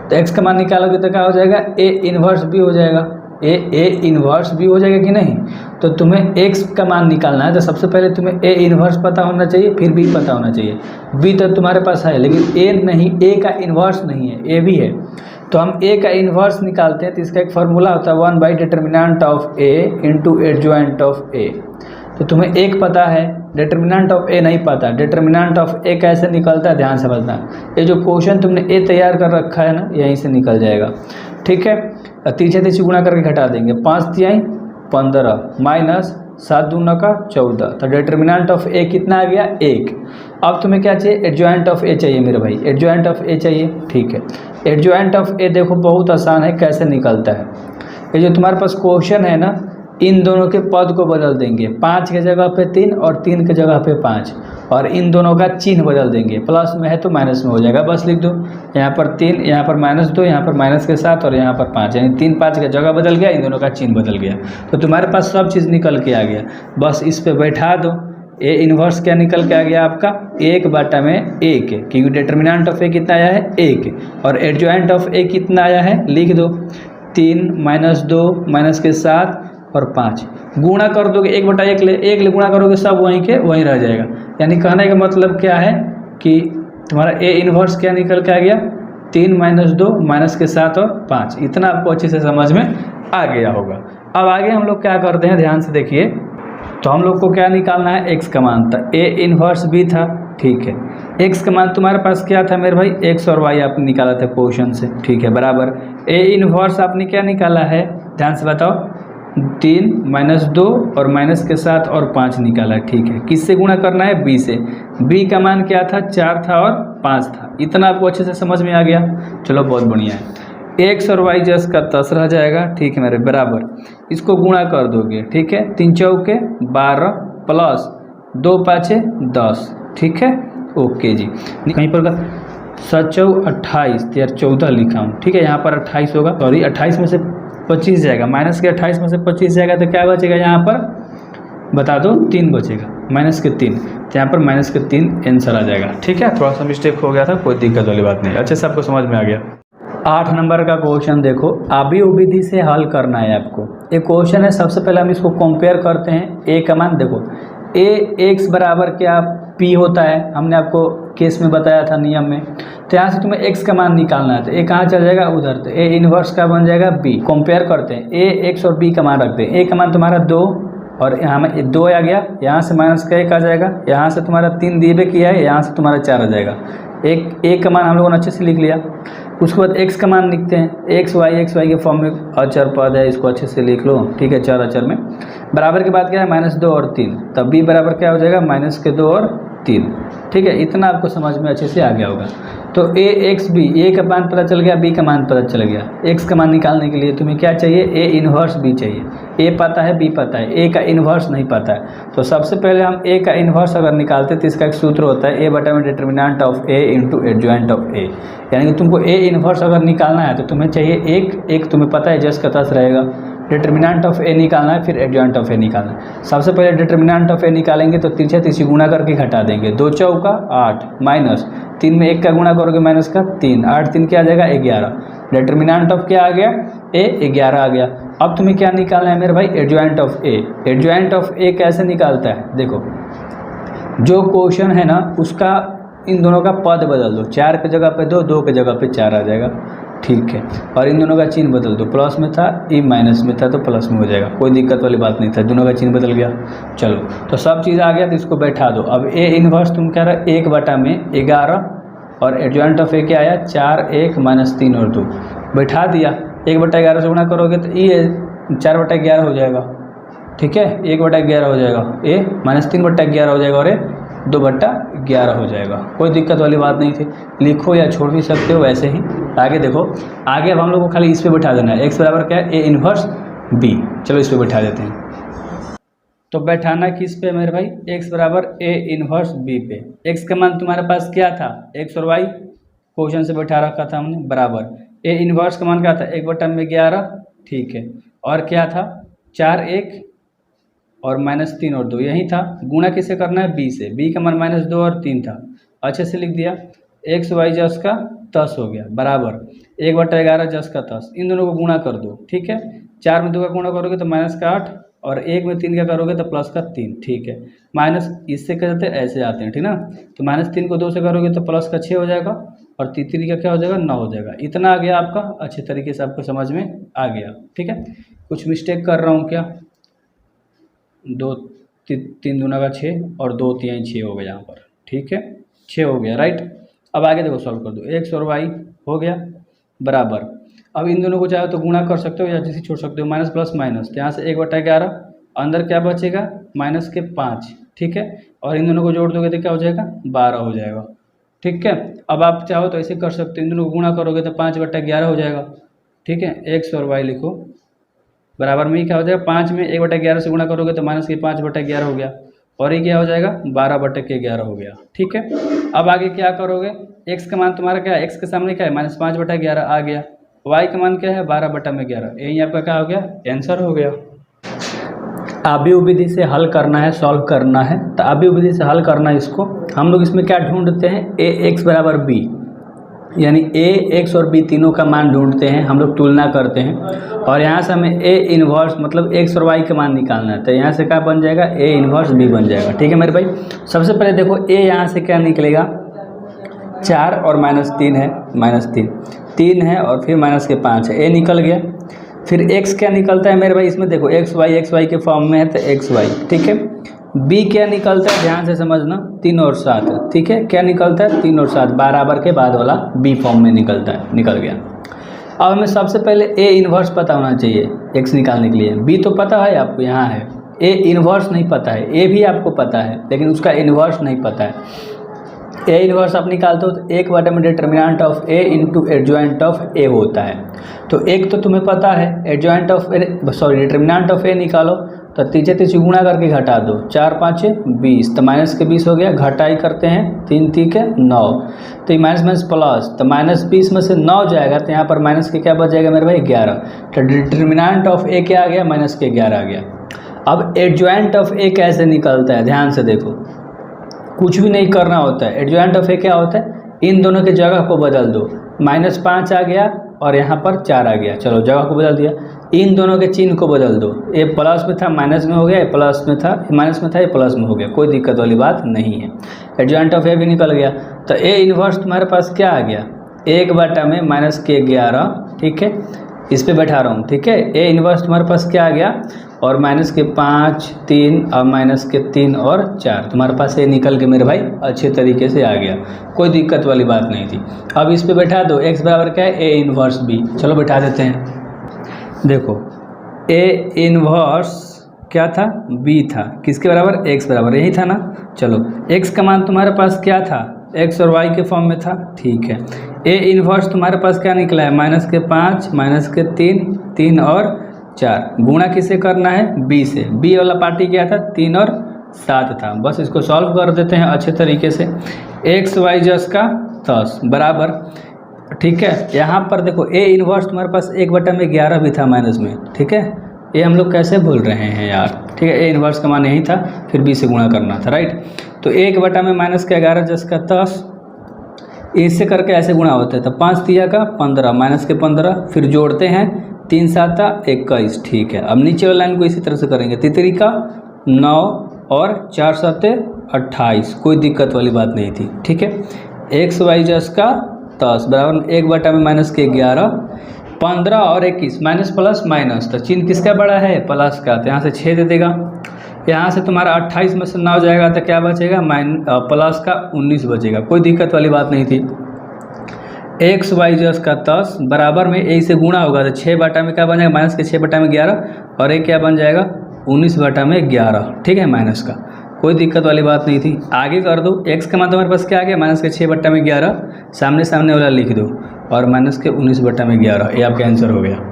तो x का मान निकालोगे तो क्या हो जाएगा, a इन्वर्स b हो जाएगा, ए इन्वर्स b हो जाएगा कि नहीं। तो तुम्हें x का मान निकालना है, तो सबसे पहले तुम्हें a इन्वर्स पता होना चाहिए, फिर b पता होना चाहिए। b तो तुम्हारे पास है, लेकिन a नहीं, a का इन्वर्स नहीं है, a भी है, तो हम a का इन्वर्स निकालते हैं, तो इसका एक फार्मूला होता है 1 determinant of a into adjoint of a। तो तुम्हें एक पता है, डिटर्मिनेंट ऑफ ए नहीं पता, डिटर्मिनेंट ऑफ ए कैसे निकलता है ध्यान समझना। ये जो क्वेश्चन तुमने ए तैयार कर रखा है ना, यहीं से निकल जाएगा, ठीक है। तीसरे तीसरी गुणा करके घटा देंगे, 5 तिहाई 15 माइनस 7 दूना का 14, तो डिटर्मिनेंट ऑफ ए कितना आ गया 1। अब तुम्हें क्या चाहिए, एडजॉइंट ऑफ ए चाहिए मेरे भाई, एडजॉइंट ऑफ ए चाहिए, ठीक है। एडजॉइंट ऑफ ए देखो बहुत आसान है, कैसे निकलता है, ये जो तुम्हारे पास क्वेश्चन है ना, इन दोनों के पद को बदल देंगे, 5 के जगह पे 3 और 3 के जगह पे 5, और इन दोनों का चिन्ह बदल देंगे, प्लस में है तो माइनस में हो जाएगा, बस लिख दो, यहाँ पर 3, यहाँ पर -2, यहाँ पर माइनस के साथ और यहाँ पर 5, यानी 3 5 का जगह बदल गया, इन दोनों का चिन्ह बदल गया, तो तुम्हारे पास सब चीज़ निकल के आ गया। बस इस पर बैठा दो, ए इन्वर्स क्या निकल के आ गया आपका 1/1, क्योंकि डिटर्मिनेंट ऑफ ए कितना आया है 1, और एडजॉइंट ऑफ ए कितना आया है, लिख दो 3 -2 माइनस के 7 और 5, गुणा कर दोगे 1/1 ले गुणा करोगे, सब वहीं के वहीं रह जाएगा। यानी कहने का मतलब क्या है कि तुम्हारा ए इन्वर्स क्या निकल के आ गया, 3 -2 माइनस के 7 और 5, इतना आपको अच्छे से समझ में आ गया होगा। अब आगे हम लोग क्या करते हैं, ध्यान से देखिए, तो हम लोग को क्या निकालना है, x का मान था, ए इन्वर्स b था, ठीक है। x का मान तुम्हारे पास क्या था मेरे भाई, x और y आपने निकाला था क्वेश्चन से, ठीक है, बराबर ए इन्वर्स आपने क्या निकाला है, ध्यान से बताओ, 3 -2 और माइनस के 7 और 5 निकाला, ठीक है। किससे गुणा करना है, b से, b का मान क्या था, 4 था और 5 था, इतना आपको अच्छे से समझ में आ गया, चलो बहुत बढ़िया है। x और y जस का 10 रह जाएगा, ठीक है मेरे, बराबर इसको गुणा कर दोगे, ठीक है, 3 चौके 12 प्लस 2 5 10, ठीक है, ओके जी। कहीं पर 7 चौक 28, यार 14 लिखा हूँ, ठीक है, यहाँ पर 28 होगा, सॉरी 28 में से 25 जाएगा, माइनस के 28 में से 25 जाएगा तो क्या बचेगा, यहाँ पर बता दो 3 बचेगा, माइनस के 3, तो यहाँ पर माइनस के 3 आंसर आ जाएगा, ठीक है। थोड़ा सा मिस्टेक हो गया था, कोई दिक्कत वाली बात नहीं, अच्छे से आपको समझ में आ गया। 8 नंबर का क्वेश्चन देखो, आबी विधि से हल करना है आपको। एक क्वेश्चन है, सबसे पहले हम इसको कंपेयर करते हैं, ए का मान देखो, ए x बराबर क्या p होता है, हमने आपको केस में बताया था नियम में, तो यहाँ से तुम्हें x का मान निकालना है, तो a कहाँ चल जाएगा, उधर, तो a इन्वर्स का बन जाएगा b। कंपेयर करते हैं, a x और b का मान रखते हैं, a का मान तुम्हारा 2 और यहाँ में 2 आ गया, यहाँ से माइनस का 1 आ जाएगा, यहाँ से तुम्हारा 3 दिए किया है, यहाँ से तुम्हारा 4 आ जाएगा, एक का मान हम लोगों ने अच्छे से लिख लिया। उसके बाद x का मान लिखते हैं, एक्स वाई के फॉर्म में अचर पद है, इसको अच्छे से लिख लो, ठीक है, चार अचर में। बराबर के बाद क्या है, -2 और 3, तब b बराबर क्या हो जाएगा, -2 और 3, ठीक है। इतना आपको समझ में अच्छे से आ गया होगा। तो a x b, a का मान पता चल गया, b का मान पता चल गया। x का मान निकालने के लिए तुम्हें क्या चाहिए, a इन्वर्स b चाहिए। a पता है, b पता है, a का इन्वर्स नहीं पता है। तो सबसे पहले हम a का इन्वर्स अगर निकालते तो इसका एक सूत्र होता है a बटा में determinant of a into adjoint of a। यानी कि तुमको a इन्वर्स अगर निकालना है तो तुम्हें चाहिए एक तुम्हें पता है जस का तस रहेगा, डिटर्मिनेंट ऑफ a निकालना है, फिर एडजॉइंट ऑफ a निकालना है। सबसे पहले डिटर्मिनेंट ऑफ a निकालेंगे तो तिरछा तिरछी गुणा करके घटा देंगे, 2 चौका 8 माइनस 3 में 1 का गुणा करोगे माइनस का 3, 8 3 क्या आ जाएगा 11। डिटर्मिनेंट ऑफ क्या आ गया, a 11 आ गया। अब तुम्हें क्या निकालना है मेरे भाई, adjoint of a। Adjoint of a कैसे निकालता है, देखो जो क्वेश्चन है ना उसका इन दोनों का पद बदल दो, 4 की जगह पे 2, 2 की जगह पे 4 आ जाएगा, ठीक है। और इन दोनों का चिन्ह बदल दो, प्लस में था ई माइनस में था तो प्लस में हो जाएगा, कोई दिक्कत वाली बात नहीं था, दोनों का चिन्ह बदल गया। चलो तो सब चीज़ आ गया तो इसको बैठा दो। अब a इन्वर्स तुम कह रहे 1 बटा में 11 और एडजॉइंट ऑफ a क्या आया 4 1 माइनस 3 और 2, बैठा दिया। 1 बटा 11 से गुणा करोगे तो ये 4 बटा 11 हो जाएगा, ठीक है, 1 बटा 11 हो जाएगा, a माइनस 3 बटा 11 हो जाएगा और a 2 बटा 11 हो जाएगा। कोई दिक्कत वाली बात नहीं थी, लिखो या छोड़ भी सकते हो वैसे ही। आगे देखो, आगे अब हम लोग को खाली इस पे बैठा देना है, x बराबर क्या है, a इन्वर्स b। चलो इस पे बैठा देते हैं। तो बैठाना किस पे मेरे भाई, x बराबर a इन्वर्स b पे। x का मान तुम्हारे पास क्या था, x और y क्वेश्चन से बैठा रखा था हमने, बराबर a इन्वर्स का मान क्या था 1 बटा में 11, ठीक है, और क्या था 4 1 और -3 और 2 यही था। गुणा किसे करना है, b से, b का मान -2 और 3 था, अच्छे से लिख दिया। x y जस का तस हो गया, बराबर 1 बटा 11 जस का तस, इन दोनों को गुणा कर दो, ठीक है। 4 में 2 का गुणा करोगे तो -8 और 1 में 3 का करोगे तो +3, ठीक है। माइनस इससे क्या जाते हैं, ऐसे आते हैं, ठीक ना। तो -3 को 2 से करोगे तो +6 हो जाएगा और 3 का क्या हो जाएगा 9 हो जाएगा। इतना आ गया आपका, अच्छे तरीके से आपको समझ में आ गया, ठीक है। कुछ मिस्टेक कर रहा हूँ क्या, 2 3 दूना का 6 और 2 3 6 हो गया यहाँ पर, ठीक है, 6 हो गया, राइट। अब आगे देखो सॉल्व कर दो, x और y हो गया बराबर। अब इन दोनों को चाहे तो गुणा कर सकते हो या जिसे छोड़ सकते हो, माइनस प्लस माइनस, तो यहाँ से 1 बटा 11 अंदर क्या बचेगा माइनस के 5, ठीक है, और इन दोनों को जोड़ दोगे तो क्या हो जाएगा 12 हो जाएगा, ठीक है। अब आप चाहो तो ऐसे कर सकते हो, इन दोनों को गुणा करोगे तो 5 बटा 11 हो जाएगा, ठीक है। x और y लिखो बराबर में ही क्या हो जाएगा, 5 में 1 बटा 11 से गुणा करोगे तो माइनस के 5 बटा 11 हो गया, और ये क्या हो जाएगा 12 बटे के 11 हो गया, ठीक है। अब आगे क्या करोगे, x का मान तुम्हारा क्या है, x के सामने क्या है -5 बटा 11 आ गया, y का मान क्या है 12 बटा में 11, यही आपका क्या हो गया, आंसर हो गया। आव्यूह विधि से हल करना है, सॉल्व करना है, तो आव्यूह विधि से हल करना है इसको हम लोग इसमें क्या ढूंढते हैं, ax बराबर b, यानी a x और b तीनों का मान ढूंढते हैं, हम लोग तुलना करते हैं, और यहाँ से हमें a इन्वर्स मतलब x और y का मान निकालना है। तो यहाँ से क्या बन जाएगा, a इन्वर्स b बन जाएगा, ठीक है मेरे भाई। सबसे पहले देखो a यहाँ से क्या निकलेगा 4 और -3 है, -3 है और फिर माइनस के 5 है, a निकल गया। फिर x क्या निकलता है मेरे भाई, इसमें देखो x y के फॉर्म में है तो x y, ठीक है। b क्या निकलता है, ध्यान से समझना, 3 और 7, ठीक है, क्या निकलता है 3 और 7 बराबर के बाद वाला b फॉर्म में निकलता है, निकल गया। अब हमें सबसे पहले a इन्वर्स पता होना चाहिए x निकालने के लिए, b तो पता है आपको यहाँ है, a इन्वर्स नहीं पता है, a भी आपको पता है लेकिन उसका इन्वर्स नहीं पता है। a इन्वर्स आप निकालते हो तो 1 बटा में determinant of a into adjoint of a होता है। तो एक तो तुम्हें पता है adjoint of determinant of a निकालो तो तीसरी गुणा करके घटा दो, 4 5 20, तो माइनस के 20 हो गया, घटाई करते हैं 3 3 9, तो ये माइनस प्लस, तो -20 में से 9 जाएगा तो यहाँ पर माइनस के क्या बच जाएगा मेरे भाई 11, तो डिटर्मिनेंट ऑफ a क्या आ गया -11 आ गया। अब एडजॉइंट ऑफ a कैसे निकलता है, ध्यान से देखो, कुछ भी नहीं करना होता है। एडजॉइंट ऑफ a क्या होता है, इन दोनों की जगह को बदल दो, -5 आ गया और यहाँ पर 4 आ गया, चलो जगह को बदल दिया, इन दोनों के चिन्ह को बदल दो, ए प्लस में था माइनस में हो गया, ए प्लस में था माइनस में था ये प्लस में हो गया, कोई दिक्कत वाली बात नहीं है। एडजॉइंट ऑफ a भी निकल गया, तो a इन्वर्स तुम्हारे पास क्या आ गया 1 बटा में -11, ठीक है, इस पे बैठा रहा हूँ, ठीक है। a इन्वर्स तुम्हारे पास क्या आ गया और माइनस के 5 3 और माइनस के 3 और 4, तुम्हारे पास ये निकल के मेरे भाई अच्छे तरीके से आ गया, कोई दिक्कत वाली बात नहीं थी। अब इस पे बैठा दो, x बराबर क्या है, a इन्वर्स b। चलो बैठा देते हैं। देखो a इन्वर्स क्या था, b था, किसके बराबर, x बराबर, यही था ना। चलो x का मान तुम्हारे पास क्या था, x और y के फॉर्म में था, ठीक है। a इन्वर्स तुम्हारे पास क्या निकला है, माइनस के 5 माइनस के 3 3 और 4, गुणा किसे करना है, b से। b वाला पार्टी क्या था, 3 और 7 था। बस इसको सॉल्व कर देते हैं अच्छे तरीके से। एक्स वाई जस का 10 बराबर, ठीक है। यहाँ पर देखो a इन्वर्स तुम्हारे पास 1/11 भी था माइनस में, ठीक है। ये हम लोग कैसे भूल रहे हैं यार, ठीक है। a इन्वर्स का मान यही था, फिर b से गुणा करना था, राइट। तो 1/-11 जस का 10, इससे करके ऐसे गुणा होता है। तो 5 तिया का 15 माइनस के 15, फिर जोड़ते हैं 3 7 21, ठीक है। अब नीचे वाला लाइन को इसी तरह से करेंगे, तितरी का 9 और 4 7 28, कोई दिक्कत वाली बात नहीं थी, ठीक है। एक्स वाई जस का 10 बराबर 1/-11 15 और 21, माइनस प्लस माइनस, तो चिन्ह किसका बड़ा है, प्लस का, तो यहाँ से 6 दे देगा। यहाँ से तुम्हारा 28 में से 9 जाएगा तो क्या बचेगा, प्लस का 19 बचेगा, कोई दिक्कत वाली बात नहीं थी। एक्स वाई जस का 10 बराबर में ए से गुणा होगा तो 6 बटा में क्या बन जाएगा, माइनस के 6/11, और एक क्या बन जाएगा 19/11, ठीक है, माइनस का, कोई दिक्कत वाली बात नहीं थी। आगे कर दो, एक्स का मान तुम्हारे पास क्या आ गया, माइनस के 6/11, सामने वाला लिख दो, और माइनस के 19/11, ये आपका आंसर हो गया।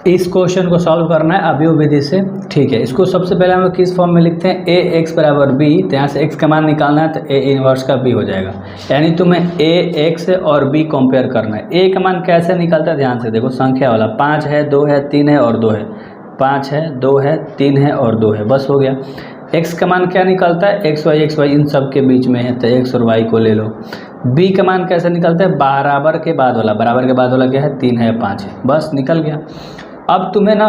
इस क्वेश्चन को सॉल्व करना है अवयव विधि से, ठीक है। इसको सबसे पहले हम लोग किस फॉर्म में लिखते हैं, a x बराबर b, तो यहाँ से x का मान निकालना है तो a इन्वर्स का b हो जाएगा। यानी तुम्हें a x और b कंपेयर करना है। a का मान कैसे निकलता है, ध्यान से देखो, संख्या वाला, 5 है 2 है 3 है और 2 है, 5 है 2 है 3 है और 2 है, बस हो गया। x का मान क्या निकलता है, x y इन सब के बीच में है, तो x और y को ले लो। b का मान कैसे निकलता है, बराबर के बाद वाला, बराबर के बाद वाला क्या है, 3 है 5 है, बस निकल गया। अब तुम्हें ना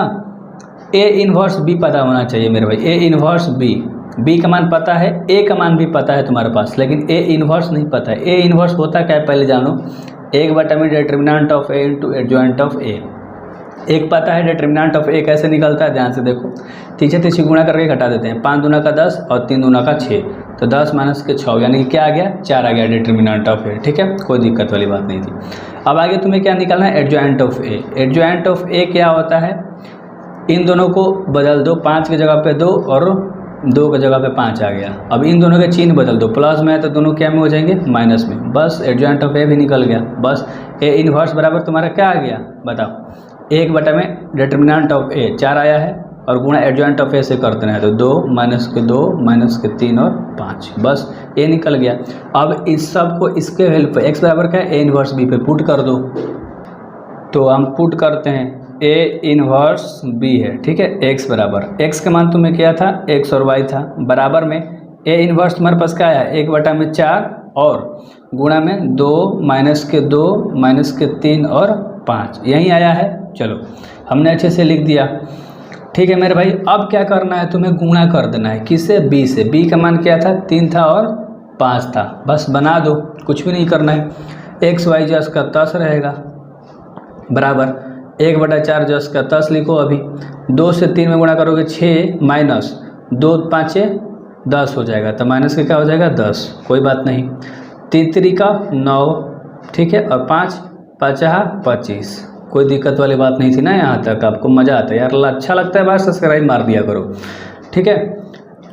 a इन्वर्स b पता होना चाहिए मेरे भाई, a इन्वर्स b का मान पता है, a का मान भी पता है तुम्हारे पास, लेकिन a इन्वर्स नहीं पता है। a इन्वर्स होता क्या है पहले जानो, 1/में determinant of a into adjoint of a। एक पता है डिटर्मिनेंट ऑफ a कैसे निकलता है, ध्यान से देखो, तीसरे गुणा करके घटा देते हैं, 5 दूना का 10 और 3 दूना का 6, तो 10 माइनस के 6, यानी कि क्या आ गया, 4 आ गया डिटर्मिनेंट ऑफ a, ठीक है, कोई दिक्कत वाली बात नहीं थी। अब आगे तुम्हें क्या निकालना है, adjoint of a। Adjoint of a क्या होता है, इन दोनों को बदल दो, 5 की जगह पे 2 और 2 की जगह पे 5 आ गया। अब इन दोनों के चिन्ह बदल दो, प्लस में है तो दोनों क्या में हो जाएंगे, माइनस में, बस एडजॉइंट ऑफ a भी निकल गया। बस a इन्वर्स बराबर तुम्हारा क्या आ गया, बताओ, 1/में डिटर्मिनेंट ऑफ a 4 आया है, और गुणा एडजॉइंट ऑफ a से करते हैं तो 2 माइनस के 2 माइनस के 3 और 5, बस a निकल गया। अब इस सब को इसके हेल्प पे x बराबर क्या है, a इन्वर्स b पे पुट कर दो, तो हम पुट करते हैं a इन्वर्स b है, ठीक है। x बराबर, x का मान तुम्हें क्या था, x और y था, बराबर में a इन्वर्स तुम्हारे पास क्या आया, 1/4 और गुणा में 2 माइनस के 2 माइनस के 3 और 5, यही आया है। चलो हमने अच्छे से लिख दिया, ठीक है मेरे भाई। अब क्या करना है, तुम्हें गुणा कर देना है, किससे, b से। b का मान क्या था, 3 था और 5 था, बस बना दो, कुछ भी नहीं करना है। एक्स वाई जस का 10 रहेगा, बराबर 1/4 जस का 10 लिखो। अभी 2 से 3 में गुणा करोगे 6 माइनस 2 5 10 हो जाएगा, तो माइनस का क्या हो जाएगा 10, कोई बात नहीं। 3 का 9, ठीक है, और 5 5 25, कोई दिक्कत वाली बात नहीं थी ना। यहाँ तक आपको मज़ा आता है यार, अच्छा लगता है, बार सब्सक्राइब मार दिया करो, ठीक है।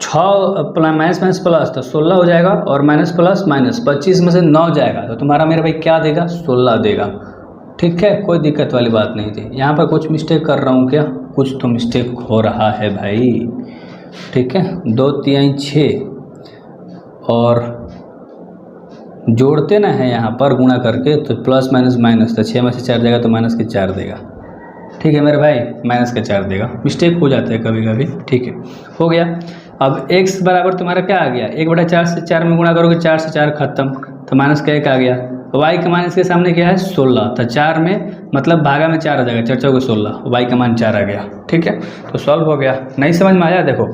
6 माइनस माइनस प्लस तो 16 हो जाएगा, और माइनस प्लस माइनस 25 में से 9 जाएगा तो तुम्हारा मेरे भाई क्या देगा, 16 देगा, ठीक है, कोई दिक्कत वाली बात नहीं थी। यहाँ पर कुछ मिस्टेक कर रहा हूँ क्या, कुछ तो मिस्टेक हो रहा है भाई, ठीक है। 2 3 6 और जोड़ते ना है यहाँ पर गुणा करके, तो प्लस माइनस माइनस, तो 6 में से 4 जाएगा तो माइनस के 4 देगा, ठीक है मेरे भाई, माइनस के 4 देगा। मिस्टेक हो जाता है कभी कभी, ठीक है, हो गया। अब x बराबर तुम्हारा क्या आ गया, 1/4 से 4 में गुणा करोगे, 4 से 4 खत्म, तो माइनस का 1 आ गया। y का मान इसके सामने क्या है, 16, तो 4 में मतलब भागा में 4 आ जाएगा, 4 4 16, y का मान 4 आ गया, ठीक है, तो सॉल्व हो गया। नहीं समझ में आया, देखो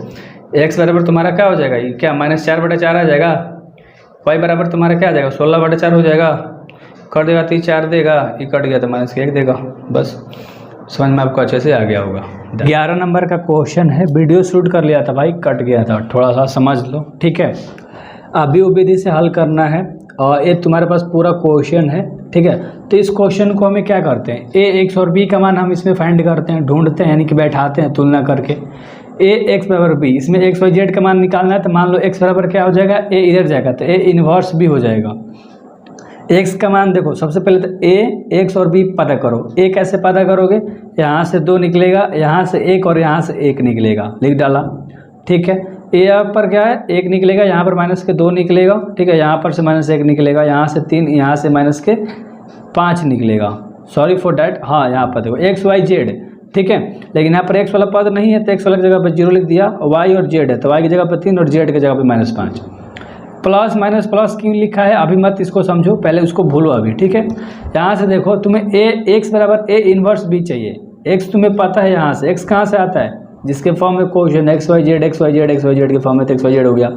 x बराबर तुम्हारा क्या हो जाएगा, क्या -4/4 आ जाएगा, y बराबर तुम्हारा क्या आ जाएगा, 16/4 हो जाएगा, कर देगा 3 4 देगा, ये कट गया तो -1 देगा, बस समझ में आपको अच्छे से आ गया होगा। 11 नंबर का क्वेश्चन है, वीडियो शूट कर लिया था भाई, कट गया था, थोड़ा सा समझ लो, ठीक है। अभी विधि से हल करना है और ये तुम्हारे पास पूरा क्वेश्चन है, ठीक है। तो इस क्वेश्चन को हमें क्या करते हैं, ए एक्स और बी का मान हम इसमें फाइंड करते हैं, ढूंढते हैं, यानी कि बैठाते हैं तुलना करके। ए एक्स बराबर बी, इसमें एक्स वाई जेड का मान निकालना है, तो मान लो एक्स बराबर क्या हो जाएगा, ए इधर जाएगा तो ए इनवर्स बी हो जाएगा। एक्स का मान देखो, सबसे पहले तो ए एक्स और बी पता करो। ए कैसे पता करोगे, यहाँ से 2 निकलेगा, यहाँ से 1 और यहाँ से 1 निकलेगा, लिख डाला, ठीक है। ए यहाँ पर क्या है, 1 निकलेगा, यहाँ पर माइनस के 2 निकलेगा, ठीक है, यहाँ पर से माइनस 1 निकलेगा, यहाँ से 3, यहाँ से माइनस के 5 निकलेगा, सॉरी फॉर डैट। हाँ, यहाँ पर देखो एक्स वाई जेड, ठीक है, लेकिन यहाँ पर एक्स वाला पद नहीं है तो एक्स वाला की जगह पर 0 लिख दिया, वाई और जेड है तो वाई की जगह पर 3 और जेड की जगह पर -5। प्लस माइनस प्लस क्यों लिखा है अभी मत इसको समझो, पहले उसको भूलो अभी, ठीक है। यहाँ से देखो, तुम्हें ए एक्स बराबर ए इनवर्स बी चाहिए। एक्स तुम्हें पता है, यहाँ से एक्स कहाँ से आता है, जिसके फॉर्म में question X Y Z X Y Z X Y Z के फॉर्म में तो एक्स वाई जेड हो गया।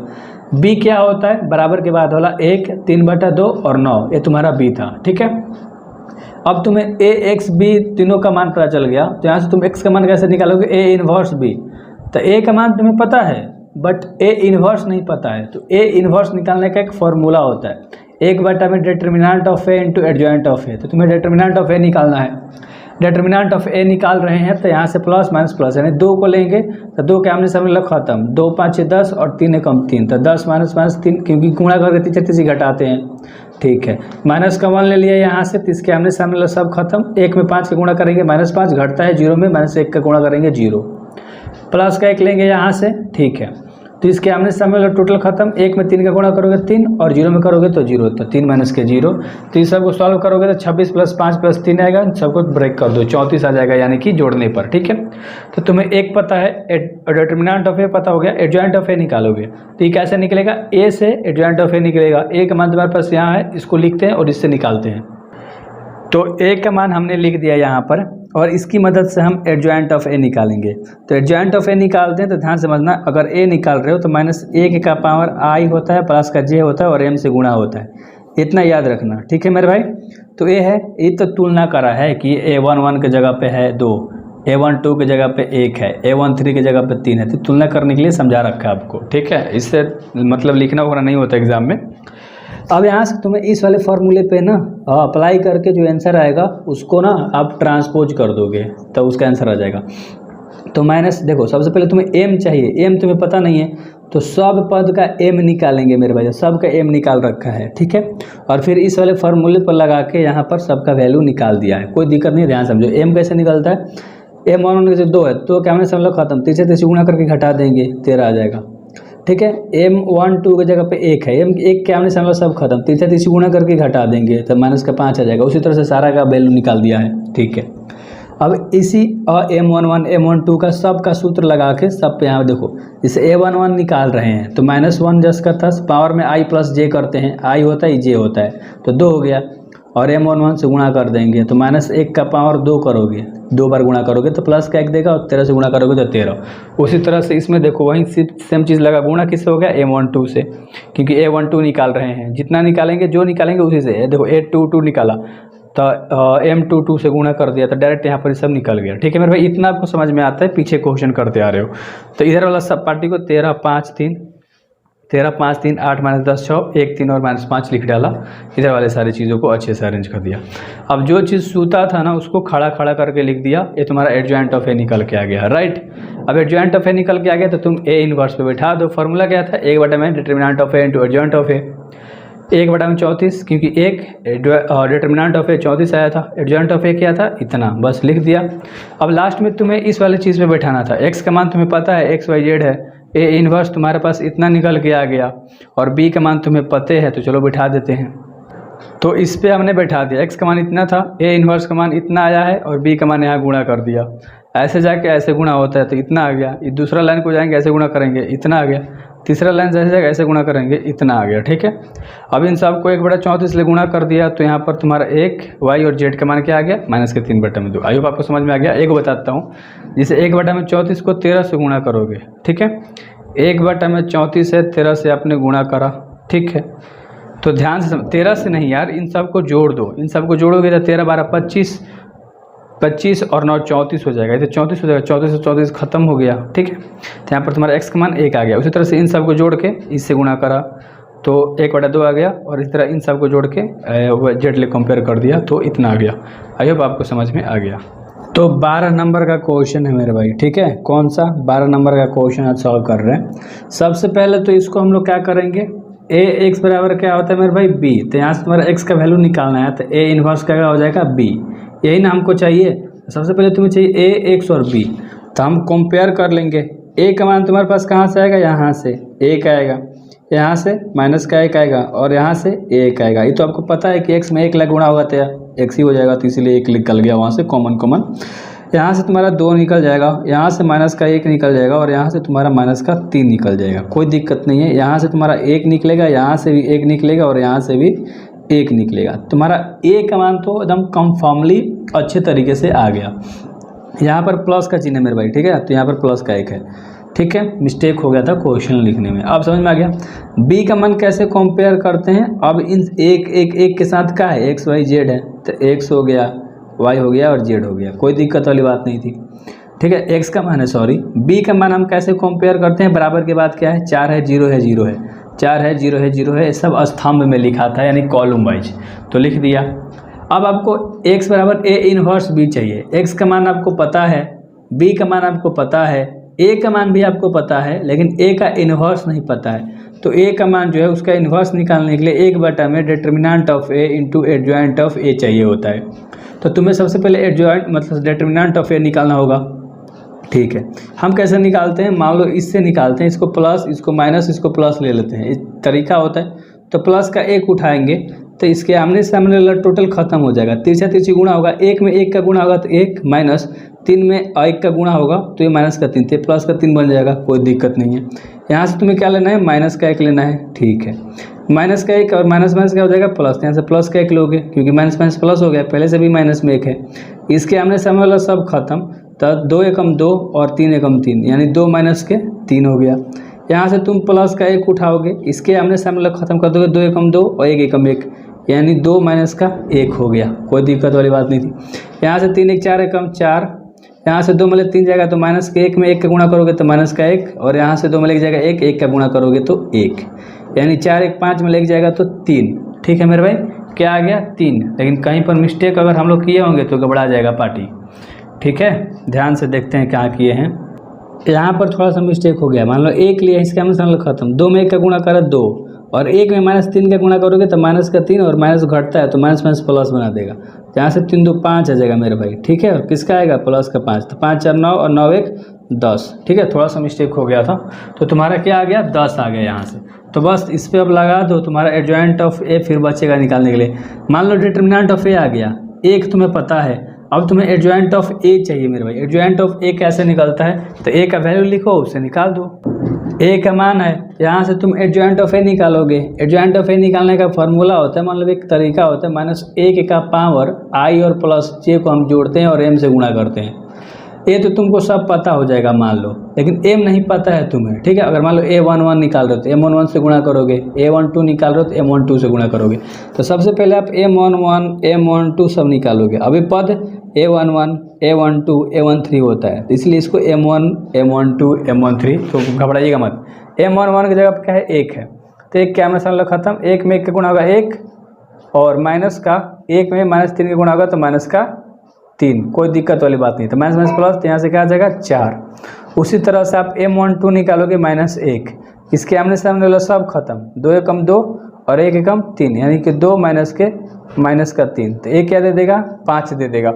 बी क्या होता है, बराबर के बाद वाला 1, 3/2 और 9, ये तुम्हारा बी था, ठीक है। अब तुम्हें ए एक्स बी तीनों का मान पता चल गया, तो यहाँ से तुम एक्स का मान कैसे निकालोगे, ए इनवर्स बी। तो ए का मान तुम्हें पता है बट ए इनवर्स नहीं पता है, तो ए इनवर्स निकालने का एक फॉर्मूला होता है, 1/, में determinant of A into adjoint of a. तो तुम्हें डिटर्मिनेंट ऑफ ए निकालना है, डिटर्मिनेंट ऑफ ए निकाल रहे हैं तो यहाँ से प्लस माइनस प्लस, यानी 2 को लेंगे तो 2 के आमने सामने लग खत्म, 2 5 10 और 3 कम 3, तो 10 माइनस 3, क्योंकि गुणा करके 3 घटाते हैं, ठीक है। माइनस का 1 ले लिया यहाँ से, 30 के आमने सामने सब खत्म, 1 में 5 का गुणा करेंगे -5 घटता है 0 में, -1 का गुणा करेंगे 0, प्लस का 1 लेंगे यहाँ से, ठीक है। तो इसके आमने सामने टोटल खत्म, 1 में 3 का गुणा करोगे 3 और 0 में करोगे तो 0, तो 3 माइनस के 0। तो इस सबको सॉल्व करोगे तो 26 + 5 + 3 आएगा, सबको ब्रेक कर दो 34 आ जाएगा, यानी कि जोड़ने पर, ठीक है। तो तुम्हें एक पता है, डिटर्मिनेंट ऑफ ए पता हो गया, एडजॉइंट ऑफ ए निकालोगे तो ये कैसे निकलेगा, ए से एडजॉइंट ऑफ ए निकलेगा। ए का मान तुम्हारे पास यहाँ है, इसको लिखते हैं और इससे निकालते हैं। तो ए का मान हमने लिख दिया यहाँ पर, और इसकी मदद से हम एडजॉइंट ऑफ ए निकालेंगे। तो एडजॉइंट ऑफ ए निकालते हैं तो ध्यान समझना, अगर ए निकाल रहे हो तो -1 का पावर आई होता है, प्लस का जे होता है और एम से गुणा होता है, इतना याद रखना, ठीक है मेरे भाई। तो ए है, ये तो तुलना करा है कि A11 की जगह पे है 2, A12 की जगह पे 1 है, A13 की जगह पे 3 है, तो तुलना करने के लिए समझा रखा है आपको, ठीक है। इससे मतलब लिखना वगैरह नहीं होता एग्जाम में। अब यहाँ से तुम्हें इस वाले फॉर्मूले पे ना अप्लाई करके जो आंसर आएगा उसको ना आप ट्रांसपोज कर दोगे तो उसका आंसर आ जाएगा। तो माइनस देखो, सबसे पहले तुम्हें एम चाहिए, एम तुम्हें पता नहीं है तो सब पद का एम निकालेंगे मेरे भाई, सब का एम निकाल रखा है, ठीक है। और फिर इस वाले फार्मूले पर लगा के यहाँ पर सबका वैल्यू निकाल दिया है, कोई दिक्कत नहीं, ध्यान समझो। एम कैसे निकलता है, एम 1 2 है तो क्या हमने सब लोग खत्म, 3 गुणा करके घटा देंगे 13 आ जाएगा, ठीक है। M12 की जगह पे 1 है, M1 के आमने सामने सब खत्म, 3 गुणा करके घटा देंगे तो -5 आ जाएगा। उसी तरह से सारा का वैल्यू निकाल दिया है, ठीक है। अब इसी M11 M12 का सब का सूत्र लगा के सब पे यहाँ देखो, जैसे A11 निकाल रहे हैं तो -1 जस का था, पावर में I + j करते हैं, I होता है j होता है तो 2 हो गया, और M11 से गुणा कर देंगे तो -1 का पावर 2 करोगे, 2 बार गुणा करोगे तो प्लस का 1 देगा, और 13 से गुणा करोगे तो 13। उसी तरह से इसमें देखो वहीं सेम चीज़ लगा, गुणा किससे हो गया, M12 से, क्योंकि A12 निकाल रहे हैं, जितना निकालेंगे जो निकालेंगे उसी से। देखो A22 निकाला तो M22 से गुणा कर दिया तो डायरेक्ट यहाँ पर सब निकल गया, ठीक है मेरे भाई। इतना आपको समझ में आता है, पीछे क्वेश्चन करते आ रहे हो। तो इधर वाला सब पार्टी को 13 5 3 8 -10 6 1 3 और -5 लिख डाला, इधर वाले सारी चीज़ों को अच्छे से अरेंज कर दिया। अब जो चीज़ सूता था ना उसको खड़ा खड़ा करके लिख दिया, ये तुम्हारा एडजॉइंट ऑफ ए निकल के आ गया, राइट। अब एडजॉइंट ऑफ ए निकल के आ गया तो तुम ए इनवर्स पे बैठा दो। फॉर्मूला क्या था, 1/, में determinant of A into adjoint of a, 1/, में 34, क्योंकि एक डिटर्मिनेंट ऑफ ए 34 आया था, एडजॉइंट ऑफ ए क्या था, इतना, बस लिख दिया। अब लास्ट में तुम्हें इस वाले चीज़ पे बैठाना था, एक्स का मान तुम्हें पता है एक्स वाई जेड है, ए इनवर्स तुम्हारे पास इतना निकल के आ गया, और बी का मान तुम्हें पते है तो चलो बैठा देते हैं। तो इस पे हमने बैठा दिया, एक्स का मान इतना था, ए इनवर्स का मान इतना आया है, और बी का मान यहाँ गुणा कर दिया। ऐसे जाके ऐसे गुणा होता है तो इतना आ गया, ये दूसरा लाइन को जाएंगे ऐसे गुणा करेंगे इतना आ गया, तीसरा लाइन जैसे जाएगा ऐसे गुणा करेंगे इतना आ गया, ठीक है। अब इन सब को 1/34 से गुणा कर दिया तो यहाँ पर तुम्हारा 1 वाई और जेड का मान क्या आ गया, -3/2। आई होप आपको समझ में आ गया। एक बताता हूँ, जैसे 1/34 को 13 से गुणा करोगे, ठीक है, 1/34 है, 13 से आपने गुणा करा, ठीक है। तो ध्यान से 13 से नहीं यार, इन सब को जोड़ दो, इन सब को जोड़ोगे तो 13 12 25, 25 और 9 34 हो जाएगा, तो 34 हो जाएगा, 34 से 34 खत्म हो गया। ठीक है, तो यहाँ पर तुम्हारा x का मान 1 आ गया। उसी तरह से इन सब को जोड़ के इससे गुणा करा तो 1/2 आ गया, और इस तरह इन सब को जोड़ के जेड ले कंपेयर कर दिया तो इतना आ गया। आई होप आपको समझ में आ गया। तो 12 नंबर का क्वेश्चन है मेरे भाई। ठीक है, कौन सा 12 नंबर का क्वेश्चन आज सॉल्व कर रहे हैं। सबसे पहले तो इसको हम लोग क्या करेंगे, ए एक्स बराबर क्या होता है मेरे भाई बी। तो यहाँ से तुम्हारा एक्स का वैल्यू निकालना है, तो ए इनवर्स क्या हो जाएगा बी, यही ना हमको चाहिए। सबसे पहले तुम्हें चाहिए ए एक्स और बी, तो हम कंपेयर कर लेंगे। ए का मान तुम्हारे पास कहाँ से आएगा, यहाँ से 1 आएगा, यहाँ से माइनस का 1 आएगा, और यहाँ से 1 आएगा। ये तो आपको पता है कि एक्स में 1 लग गुणा होगा तो एक्स ही हो जाएगा, तो इसीलिए 1 निकल गया वहाँ से कॉमन। यहाँ से तुम्हारा 2 निकल जाएगा, यहाँ से माइनस का 1 निकल जाएगा, और यहाँ से तुम्हारा माइनस का 3 निकल जाएगा। कोई दिक्कत नहीं है, यहाँ से तुम्हारा 1 निकलेगा, यहाँ से भी 1 निकलेगा, और यहाँ से भी 1 निकलेगा। तुम्हारा ए का मान तो एकदम कंफर्मली अच्छे तरीके से आ गया। यहाँ पर प्लस का चिन्ह है मेरे भाई। ठीक है, तो यहाँ पर प्लस का 1 है। ठीक है, मिस्टेक हो गया था क्वेश्चन लिखने में, अब समझ में आ गया। बी का मान कैसे कंपेयर करते हैं, अब इन एक के साथ क्या है, एक्स वाई जेड है, तो एक्स हो गया, वाई हो गया और जेड हो गया, कोई दिक्कत वाली बात नहीं थी। ठीक है, एक्स का मान है, सॉरी बी का मान हम कैसे कंपेयर करते हैं, बराबर के बाद क्या है, 4 है 0 है 0 है, 4 है 0 है 0 है, सब स्तंभ में लिखा था यानी कॉलम वाइज, तो लिख दिया। अब आपको x बराबर ए इनवर्स बी चाहिए। x का मान आपको पता है, b का मान आपको पता है, a का मान भी आपको पता है, लेकिन a का इनवर्स नहीं पता है। तो a का मान जो है उसका इनवर्स निकालने के लिए 1 में determinant of a into adjoint of a चाहिए होता है। तो तुम्हें सबसे पहले एडजॉइंट मतलब डिटर्मिनेंट ऑफ a निकालना होगा। ठीक है, हम कैसे निकालते हैं, मान लो इससे निकालते हैं, इसको प्लस इसको माइनस इसको प्लस ले लेते हैं, एक तरीका होता है। तो प्लस का 1 उठाएंगे तो इसके आमने सामने वाला टोटल खत्म हो जाएगा, तिरछा तिरछी गुणा होगा, 1 में 1 का गुणा होगा तो 1 माइनस 3 में 1 का गुणा होगा तो ये माइनस का 3, तो प्लस का 3 बन जाएगा, कोई दिक्कत नहीं है। यहाँ से तुम्हें क्या लेना है, माइनस का 1 लेना है। ठीक है, माइनस का 1 और माइनस माइनस क्या हो जाएगा प्लस, यहाँ से प्लस का 1 लोगे क्योंकि माइनस माइनस प्लस हो गया, पहले से भी माइनस में 1 है। इसके आमने सामने वाला सब खत्म, तो 2 एकम 2 और 3 एकम 3 यानी 2 माइनस के 3 हो गया। यहाँ से तुम प्लस का 1 उठाओगे, इसके आमने सामने वाला खत्म कर दोगे, 2 एकम 2 और 1 एकम 1 यानी 2 माइनस का 1 हो गया, कोई दिक्कत वाली बात नहीं थी। यहाँ से 3 1 4 एकम 4, यहाँ से 2 में 3 जाएगा तो माइनस के 1 में 1 का गुणा करोगे तो माइनस का 1, और यहाँ से 2 में 1 जाएगा 1 1 का गुणा करोगे तो 1, यानी 4 1 5 में 1 जाएगा तो 3। ठीक है मेरे भाई, क्या आ गया 3। लेकिन कहीं पर मिस्टेक अगर हम लोग किए होंगे तो गड़बड़ा जाएगा पार्टी। ठीक है, ध्यान से देखते हैं क्या किए हैं। यहाँ पर थोड़ा सा मिस्टेक हो गया, मान लो 1 लिया, इसका मतलब खत्म, 2 में 1 का गुणा करा 2, और 1 में माइनस 3 का गुणा करोगे तो माइनस का 3, और माइनस घटता है तो माइनस माइनस प्लस बना देगा, यहाँ से 3 2 5 आ जाएगा मेरे भाई। ठीक है, और किसका आएगा प्लस का 5, तो 5 4 9 और 9 1 10। ठीक है, थोड़ा सा मिस्टेक हो गया था, तो तुम्हारा क्या आ गया 10 आ गया यहाँ से। तो बस इस पर अब लगा दो, तुम्हारा एडजॉइंट ऑफ ए फिर बचेगा निकालने के लिए। मान लो डिटर्मिनेंट ऑफ ए आ गया, 1 तुम्हें पता है, अब तुम्हें एडजॉइंट ऑफ ए चाहिए मेरे भाई। एडजॉइंट ऑफ ए कैसे निकलता है, तो ए का वैल्यू लिखो उससे निकाल दो, ए का मान है, यहाँ से तुम एडजॉइंट ऑफ ए निकालोगे। एडजॉइंट ऑफ ए निकालने का फॉर्मूला होता है, मतलब एक तरीका होता है, -1 का पावर आई और प्लस जे को हम जोड़ते हैं और एम से गुणा करते हैं। ए तो तुमको सब पता हो जाएगा मान लो, लेकिन एम नहीं पता है तुम्हें। ठीक है, अगर मान लो A11 निकाल रहे हो तो M11 से गुणा करोगे, A12 निकाल रहे हो तो M12 से गुणा करोगे। तो सबसे पहले आप M11 M12 सब निकालोगे। अभी पद A11 A12 A13 होता है, तो इसलिए इसको M1 M12 M13, तो घबराइएगा मत। M11 की जगह पर क्या है 1 है, तो 1 क्या मसाला खत्म, 1 में 1 का गुणा होगा 1, और माइनस का 1 में -3 का गुणा होगा तो माइनस का 3, कोई दिक्कत वाली बात नहीं। तो माइनस माइनस प्लस, तो यहाँ से क्या आ जाएगा 4। उसी तरह से आप M12 निकालोगे -1, इसके आमने सामने वाला सब खत्म, 2 एकम 2 और 1 एकम 3 यानी कि 2 माइनस के माइनस का 3, तो 1 क्या दे देगा 5 दे देगा।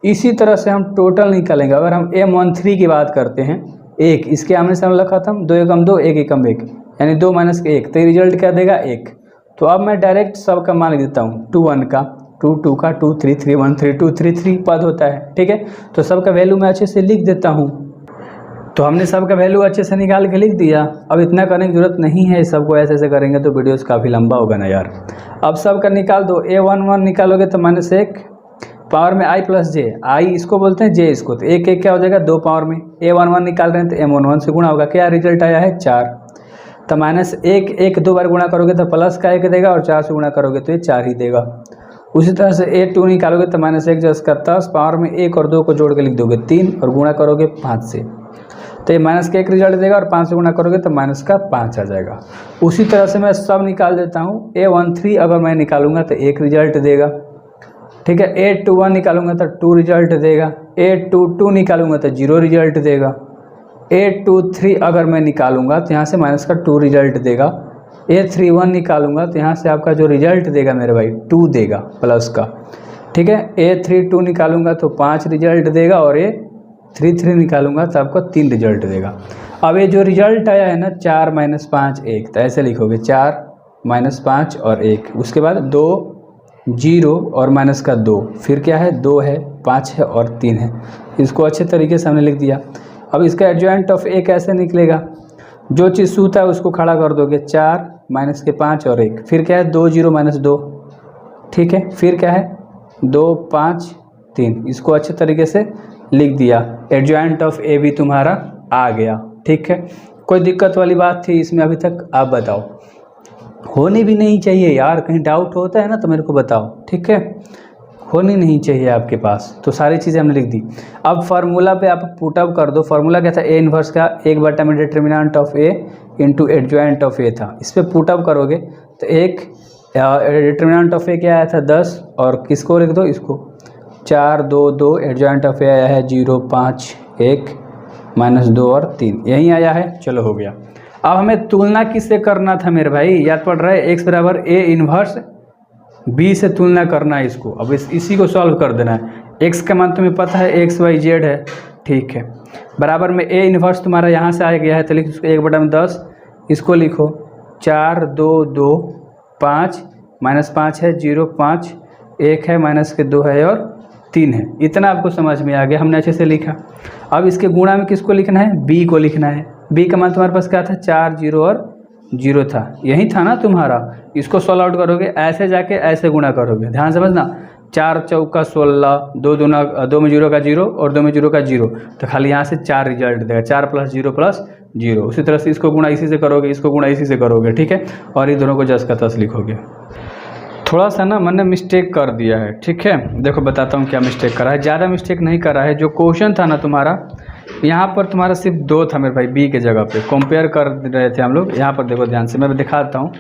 इसी तरह से हम टोटल निकालेंगे। अगर हम M13 की बात करते हैं, 1 इसके आमने सामने वाला खत्म, 2 एकम 2 1 एकम 1 यानी 2 माइनस के 1, तो रिजल्ट क्या देगा 1। तो अब मैं डायरेक्ट सब का मान लिख देता हूँ, 2 1 का 2 2 का 2 3 3 1 3 2 3 3 पद होता है। ठीक है, तो सबका वैल्यू मैं अच्छे से लिख देता हूँ। तो हमने सबका वैल्यू अच्छे से निकाल के लिख दिया। अब इतना करने की जरूरत नहीं है, सबको ऐसे ऐसे करेंगे तो वीडियोस काफ़ी लंबा होगा ना यार। अब सबका निकाल दो, A11 निकालोगे तो -1 पावर में i प्लस जे, आई इसको बोलते हैं जे इसको, तो 1 1 क्या हो जाएगा 2 पावर में। A11 निकाल रहे हैं तो M11 से गुणा होगा, क्या रिजल्ट आया है 4। तो -1 1 2 बार गुणा करोगे तो प्लस का 1 देगा, और 4 से गुणा करोगे तो ये 4 ही देगा। उसी तरह से A2 निकालोगे तो -1 जो इसका 10 पावर में 1 और 2 को जोड़ के लिख दोगे 3 और गुणा करोगे 5 से, तो ये माइनस का 1 रिजल्ट देगा और 5 से गुणा करोगे तो माइनस का 5 आ जाएगा। उसी तरह से मैं सब निकाल देता हूँ। A13 अगर मैं निकालूंगा तो 1 रिजल्ट देगा, ठीक है। A21 निकालूंगा तो 2 रिजल्ट देगा। A22 निकालूंगा तो 0 रिजल्ट देगा। A23 अगर मैं निकालूंगा तो यहाँ से माइनस का 2 रिजल्ट देगा। A31 निकालूंगा तो यहाँ से आपका जो रिजल्ट देगा मेरे भाई 2 देगा प्लस का, ठीक है। A32 निकालूंगा तो 5 रिजल्ट देगा और A33 निकालूंगा तो आपको 3 रिजल्ट देगा। अब ये जो रिजल्ट आया है ना 4 - 5 1, तो ऐसे लिखोगे 4 - 5 और 1, उसके बाद 2 0 और माइनस का 2, फिर क्या है 2 है 5 है और 3 है। इसको अच्छे तरीके से हमने लिख दिया। अब इसका एडजॉइंट ऑफ A कैसे निकलेगा, जो चीज़ सूता है उसको खड़ा कर दोगे, 4 माइनस के 5 और 1, फिर क्या है 2 0 - 2, ठीक है। फिर क्या है 2 5 3, इसको अच्छे तरीके से लिख दिया। एडजॉइंट ऑफ A भी तुम्हारा आ गया, ठीक है। कोई दिक्कत वाली बात थी इसमें अभी तक, आप बताओ। होनी भी नहीं चाहिए यार, कहीं डाउट होता है ना तो मेरे को बताओ, ठीक है। होनी नहीं चाहिए आपके पास, तो सारी चीज़ें हमने लिख दी। अब फार्मूला पे आप पुटअप कर दो। फार्मूला क्या था, A इन्वर्स का 1 में determinant of A into adjoint of A था। इस पर पुटअप करोगे तो एक डिटर्मिनेंट ऑफ A क्या आया था 10, और किसको लिख दो इसको 4 2 2, एडजॉइंट ऑफ A आया है 0 5 1 -2 और 3, यही आया है। चलो हो गया। अब हमें तुलना किससे करना था मेरे भाई, याद पड़ रहा है, x बराबर A इन्वर्स B से तुलना करना है इसको। अब इसी को सॉल्व कर देना है। x का मान तुम्हें पता है x y z है, ठीक है। बराबर में A इन्वर्स तुम्हारा यहाँ से आ गया है, तो लिख इसको 1/10, इसको लिखो 4 2 2 5 -5 है 0 5 1 है माइनस के 2 है और 3 है। इतना आपको समझ में आ गया, हमने अच्छे से लिखा। अब इसके गुणा में किसको लिखना है, B को लिखना है। B का मान तुम्हारे पास क्या था 4 0 और 0 था, यही था ना तुम्हारा। इसको सॉल्व आउट करोगे, ऐसे जाके ऐसे गुणा करोगे, ध्यान समझना। 4 चौका 16, 2 में 0 का 0 और 2 में 0 का 0, तो खाली यहाँ से 4 रिजल्ट देगा, 4 + 0 + 0। उसी तरह से इसको गुणा इसी से करोगे, इसको गुणा इसी से करोगे, ठीक है। और इन दोनों को जस का तस लिखोगे। थोड़ा सा ना मैंने मिस्टेक कर दिया है, ठीक है। देखो बताता हूँ क्या मिस्टेक करा है, ज़्यादा मिस्टेक नहीं करा है। जो क्वेश्चन था ना तुम्हारा, यहाँ पर तुम्हारा सिर्फ 2 था मेरे भाई, B के जगह पे कंपेयर कर रहे थे हम लोग। यहाँ पर देखो ध्यान से, मैं दिखाता हूँ,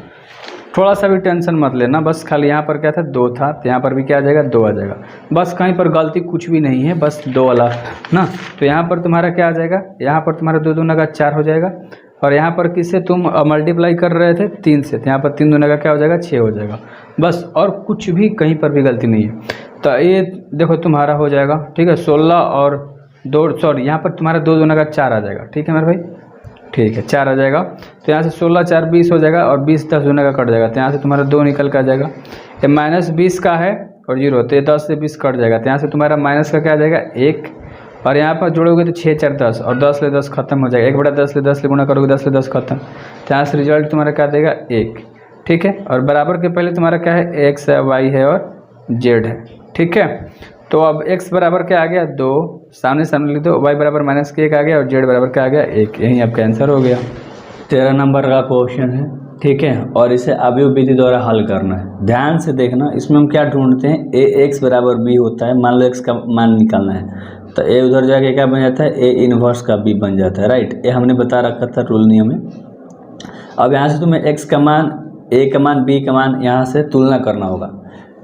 थोड़ा सा भी टेंशन मत लेना। बस खाली यहाँ पर क्या था 2 था, तो यहाँ पर भी क्या आ जाएगा 2 आ जाएगा। बस कहीं पर गलती कुछ भी नहीं है, बस 2 वाला ना। तो यहाँ पर तुम्हारा क्या आ जाएगा, यहाँ पर तुम्हारा 2 दूना का 4 हो जाएगा, और यहाँ पर किससे तुम मल्टीप्लाई कर रहे थे 3 से, तो यहाँ पर 3 दूना का क्या हो जाएगा 6 हो जाएगा बस। और कुछ भी कहीं पर भी गलती नहीं है। तो ये देखो तुम्हारा हो जाएगा, ठीक है। 16 और 2 सॉरी यहाँ पर तुम्हारा 2 दूना का 4 आ जाएगा, ठीक है मेरे भाई, ठीक है 4 आ जाएगा। तो यहाँ से 16 4 20 हो जाएगा, और 20 10 दूना का कट जाएगा, तो यहाँ से तुम्हारा 2 निकल कर आ जाएगा। ये -20 का है और 0, तो ये 10 से 20 कट जाएगा, तो यहाँ से तुम्हारा माइनस का क्या आ जाएगा 1, और यहाँ पर जोड़ोगे तो 6 4 10, और 10 ले 10 खत्म हो जाएगा। 1/10 ले 10 ले गुणा करोगे 10 ले 10 खत्म, तो यहाँ से रिजल्ट तुम्हारा क्या देगा 1, ठीक है। और बराबर के पहले तुम्हारा क्या है x है y है और z है, ठीक है। तो अब x बराबर क्या आ गया 2, सामने सामने लिख दो, y बराबर -1 आ गया और z बराबर क्या आ गया 1, यही आपका आंसर हो गया। 13 नंबर का क्वेश्चन है, ठीक है। और इसे अवयव विधि द्वारा हल करना है। ध्यान से देखना, इसमें हम क्या ढूंढते हैं, ax बराबर b होता है। मान लो x का मान निकालना है, तो a उधर जाके क्या बन जाता है, a इन्वर्स का b बन जाता है, राइट। ये हमने बता रखा था रूल नियम में। अब यहाँ से तुम्हें x का मान, a का मान, b का मान यहाँ से तुलना करना होगा।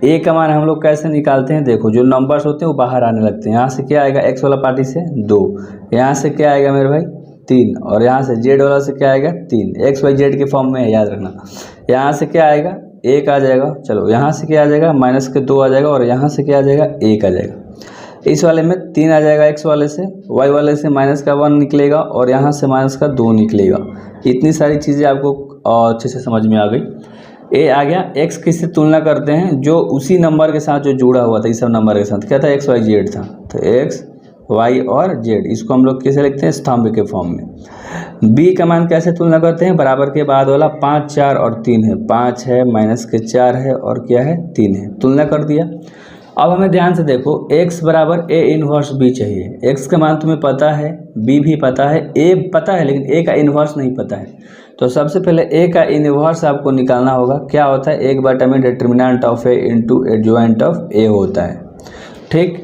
a का मान हम लोग कैसे निकालते हैं, देखो जो नंबर्स होते हैं वो बाहर आने लगते हैं। यहाँ से क्या आएगा x वाला पार्टी से 2, यहाँ से क्या आएगा मेरे भाई 3, और यहाँ से z वाला से क्या आएगा 3, x y z के फॉर्म में है, याद रखना। यहाँ से क्या आएगा 1 आ जाएगा, चलो यहाँ से क्या आ जाएगा -2 आ जाएगा, और यहाँ से क्या आ जाएगा 1 आ जाएगा। इस वाले में 3 आ जाएगा x वाले से, y वाले से -1 निकलेगा, और यहाँ से -2 निकलेगा। इतनी सारी चीज़ें आपको अच्छे से समझ में आ गई। ए आ गया। x किससे तुलना करते हैं, जो उसी नंबर के साथ जो जुड़ा हुआ था, इस सब नंबर के साथ क्या था x y z था, तो x y और z, इसको हम लोग कैसे लिखते हैं स्तंभ के फॉर्म में। b का मान कैसे तुलना करते हैं, बराबर के बाद वाला 5 4 और 3 है, 5 है -4 है और क्या है 3 है, तुलना कर दिया। अब हमें ध्यान से देखो, x बराबर a इन्वर्स b चाहिए। x का मान तुम्हें पता है, b भी पता है, a पता है, लेकिन a का इन्वर्स नहीं पता है। तो सबसे पहले ए का इनवर्स आपको निकालना होगा। क्या होता है, 1 में determinant of A into adjoint of a होता है। ठीक,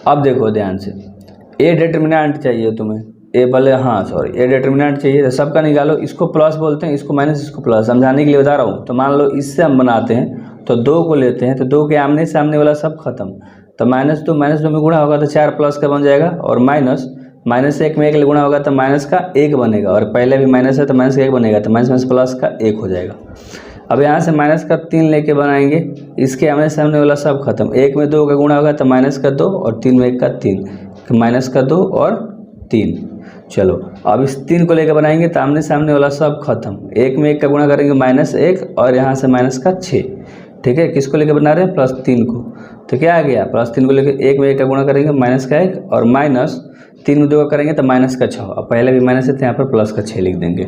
अब देखो ध्यान से, ए डिटर्मिनेंट चाहिए तुम्हें, ए भले ए डिटर्मिनेंट चाहिए तो सबका निकालो। इसको प्लस बोलते हैं, इसको माइनस, इसको प्लस, समझाने के लिए बता रहा हूँ। तो मान लो इससे हम बनाते हैं तो 2 को लेते हैं तो 2 के आमने सामने वाला सब खत्म, तो -2 में गुणा होगा तो 4 प्लस का बन जाएगा, और -1 में 1 गुणा होगा तो माइनस का 1 बनेगा, और पहले भी माइनस है तो माइनस का 1 बनेगा, तो माइनस प्लस का 1 हो जाएगा। अब यहाँ से माइनस का 3 लेके बनाएंगे, इसके आमने सामने वाला सब खत्म, 1 में 2 का गुणा होगा तो माइनस का 2 और 3 में 1 का 3, तो माइनस का 2 और 3। चलो अब इस 3 को लेकर बनाएंगे तो आमने सामने वाला सब खत्म, 1 में 1 का गुणा करेंगे -1 और यहाँ से माइनस का 6। ठीक है, किसको लेकर बना रहे हैं, +3 को। तो क्या आ गया, +3 को लेकर 1 में 1 का गुणा करेंगे -1 और -3 में 2 का करेंगे तो -6। अब पहले भी माइनस है तो यहाँ पर +6 लिख देंगे,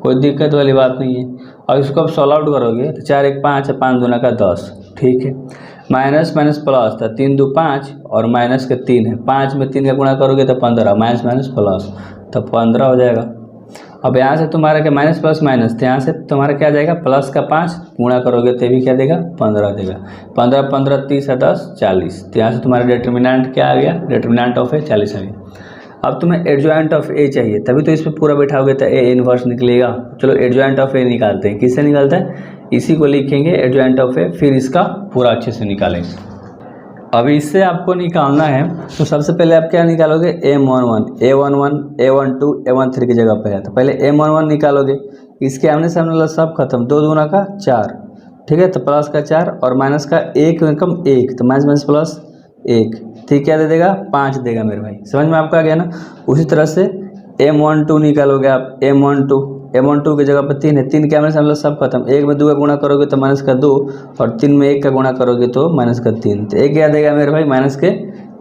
कोई दिक्कत वाली बात नहीं है। और इसको अब सॉल्व आउट करोगे तो 4 1 5 5 दूना का 10। ठीक है, माइनस प्लस था, 3 2 5 और माइनस के 3 है, 5 में 3 का गुणा करोगे तो 15, माइनस प्लस तो 15 हो जाएगा। अब यहाँ से तुम्हारा क्या माइनस प्लस माइनस, तो यहाँ से तुम्हारा क्या जाएगा, प्लस का 5 गुणा करोगे तो भी क्या देगा, 15 देगा। 15 15 30 है 10 40, तो यहाँ से तुम्हारा डिटर्मिनेंट क्या आ गया, डिटर्मिनेंट ऑफ ए 40 आ गया। अब तुम्हें एडजॉइंट ऑफ ए चाहिए, तभी तो इस पर पूरा बैठाओगे तो ए इनवर्स निकलेगा। चलो एडजॉइंट ऑफ ए निकालते हैं, किससे निकलता है, इसी को लिखेंगे एडजॉइंट ऑफ ए, फिर इसका पूरा अच्छे से निकालेंगे। अब इससे आपको निकालना है तो सबसे पहले आप क्या निकालोगे, M11 A11 A12 A13 की जगह पे है, तो पहले M11 निकालोगे, इसके आमने सामने वाला सब खत्म, 2 दूना का 4। ठीक है, तो प्लस का 4 और माइनस का 1 कम 1, तो माइनस प्लस 1, ठीक, क्या दे देगा, 5 देगा मेरे भाई, समझ में आपका आ गया ना। उसी तरह से M12 निकालोगे आप, M12 की जगह पर 3 है, 3 के आमने सामने सब खत्म, 1 में 2 का गुणा करोगे तो माइनस का 2 और 3 में 1 का गुणा करोगे तो माइनस का 3, तो 1 क्या देगा मेरे भाई, माइनस के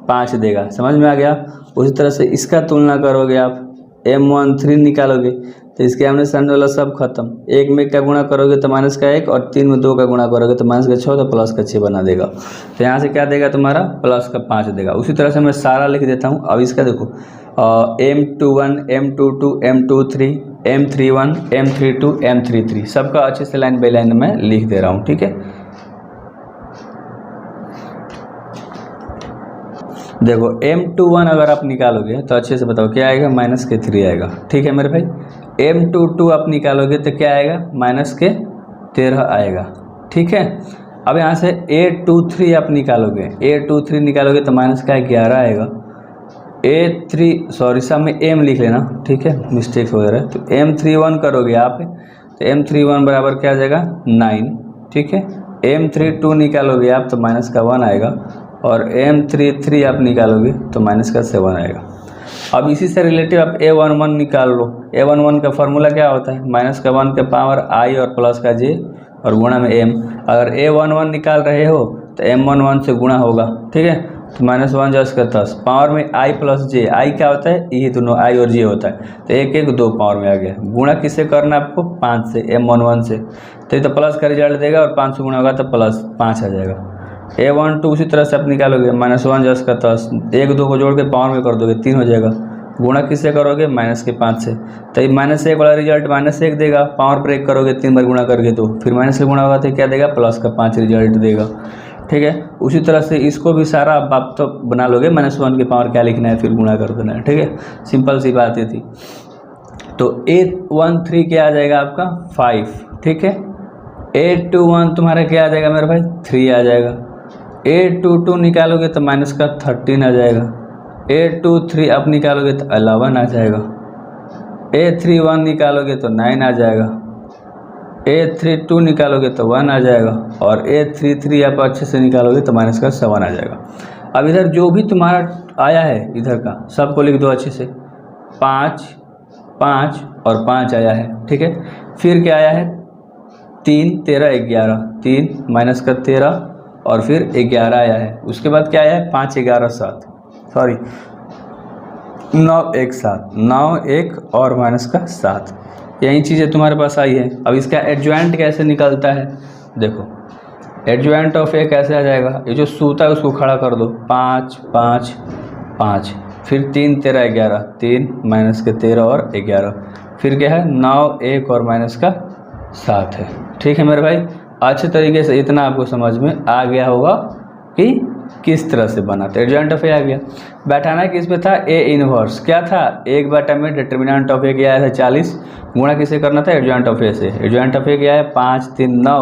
5 देगा, समझ में आ गया। उसी तरह से इसका तुलना करोगे आप, M13 निकालोगे तो इसके आमने सामने वाला सब खत्म, 1 में 1 का गुणा करोगे तो माइनस का 1 और 3 में 2 का गुणा करोगे तो माइनस का 6, तो प्लस का 6 बना देगा। तो यहाँ से क्या देगा तुम्हारा, प्लस का 5 देगा। उसी तरह से मैं सारा लिख देता हूँ। अब इसका देखो, M21 M22 M23 M31 M32 M33 सबका अच्छे से लाइन बाई लाइन में लिख दे रहा हूँ। ठीक है, देखो M21 अगर आप निकालोगे तो अच्छे से बताओ क्या आएगा, माइनस के 3 आएगा। ठीक है मेरे भाई, M22 आप निकालोगे तो क्या आएगा, माइनस के 13 आएगा। ठीक है, अब यहाँ से A23 आप निकालोगे, A23 निकालोगे तो माइनस का 11 आएगा। सब में M लिख लेना, ठीक है, मिस्टेक वगैरह। तो M31 करोगे आप तो M31 बराबर क्या आ जाएगा, 9। ठीक है, M32 निकालोगे आप तो माइनस का 1 आएगा, और M33 आप निकालोगे तो माइनस का 7 आएगा। अब इसी से रिलेटिव आप A11 निकाल लो। A11 का फॉर्मूला क्या होता है, माइनस का 1 के पावर I और प्लस का J और गुणा में M। अगर A11 निकाल रहे हो तो M11 से गुणा होगा। ठीक है, तो -1 जस का 10 पावर में I प्लस J, I क्या होता है, ये दोनों I और J होता है, तो 1 1 2 पावर में आ गया। गुणा किससे करना है आपको, 5 से, M11 से, तो ये तो प्लस का रिजल्ट देगा और 5 से गुणा होगा तो प्लस 5 आ जाएगा। A12 उसी तरह से आप निकालोगे, -1 जस का 10, 1 2 को जोड़ के पावर में कर दोगे 3 हो जाएगा। गुणा किससे करोगे, माइनस के 5 से, तो ये -1 वाला रिजल्ट -1 देगा, पावर ब्रेक करोगे 3 बार गुणा करके तो फिर माइनस से गुणा होगा तो क्या देगा, प्लस का 5 रिजल्ट देगा। ठीक है, उसी तरह से इसको भी सारा आप तो बना लोगे, -1 की पावर क्या लिखना है फिर गुणा कर देना है। ठीक है, सिंपल सी बात ये थी। तो A13 क्या आ जाएगा आपका, 5। ठीक है, A21 तुम्हारा क्या आ जाएगा मेरे भाई, 3 आ जाएगा। A22 निकालोगे तो माइनस का 13 आ जाएगा। A23 आप निकालोगे तो 11 आ जाएगा। A31 निकालोगे तो 9 आ जाएगा। A32 निकालोगे तो 1 आ जाएगा, और A33 आप अच्छे से निकालोगे तो माइनस का 7 आ जाएगा। अब इधर जो भी तुम्हारा आया है इधर का सबको लिख दो अच्छे से, 5 5 और 5 आया है। ठीक है, फिर क्या आया है, 3 13 11, 3 माइनस का 13 और फिर 11 आया है। उसके बाद क्या आया है, 5 11 7, 9 1 7, 9 1 और माइनस का 7, यही चीज़ें तुम्हारे पास आई है। अब इसका एडजॉइंट कैसे निकलता है, देखो एडजॉइंट ऑफ ए कैसे आ जाएगा, ये जो सूता है उसको खड़ा कर दो, 5 5 5, फिर 3 13 11, 3 माइनस के 13 और 11, फिर क्या है 9 1 और माइनस का 7 है। ठीक है मेरे भाई, अच्छे तरीके से इतना आपको समझ में आ गया होगा कि किस तरह से बना। तो एडजॉइंट ऑफ ए आ गया। बैठाना किस पे था, ए इनवर्स क्या था, 1 में डिटर्मिनेंट ऑफ ए क्या आया था 40, गुणा किसे करना था, एडजॉइंट ऑफ ए से। एडजॉइंट ऑफ ए क्या है 5 3 9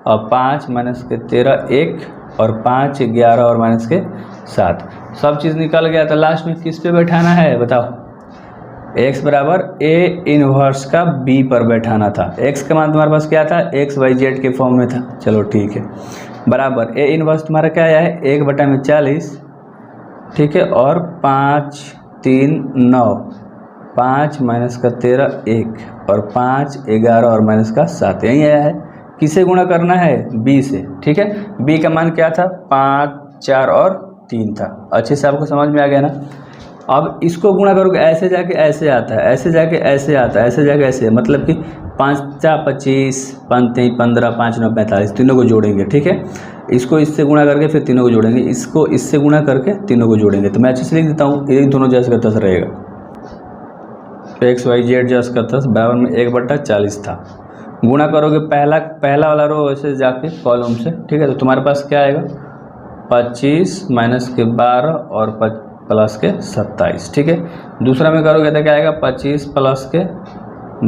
और 5 माइनस के 13 1 और 5 11 और माइनस के 7, सब चीज़ निकल गया। तो लास्ट में किस पे बैठाना है बताओ, x बराबर ए इनवर्स का b पर बैठाना था। x का मान तुम्हारे पास क्या था, एक्स वाई जेड के फॉर्म में था। चलो ठीक है, बराबर ए इनवर्स तुम्हारा क्या आया है 1/40, ठीक है, और 5 3 9, 5 माइनस का 13 1 और 5 11 और माइनस का 7, यही आया है। किसे गुणा करना है, b से। ठीक है, b का मान क्या था 5 4 और 3 था। अच्छे से आपको समझ में आ गया ना। अब इसको गुणा करोगे ऐसे जाके ऐसे आता है, ऐसे जाके ऐसे आता है, ऐसे जाके ऐसे, मतलब कि 5 4 25, 5 3 15, 5 9 45, तीनों को जोड़ेंगे। ठीक है, इसको इससे गुणा करके फिर तीनों को जोड़ेंगे, इसको इससे गुणा करके तीनों को जोड़ेंगे। तो मैं अच्छे से लिख देता हूँ, ये दोनों जस का तस रहेगा, एक्स वाई जेड जस का तस बराबर में 1/40 था। गुणा करोगे पहला वाला रो ऐसे जाके कॉलम से। ठीक है, तो तुम्हारे पास क्या आएगा 25 माइनस के 12 और प्लस के 27। ठीक है, दूसरा में करोगे तो क्या आएगा 25 प्लस के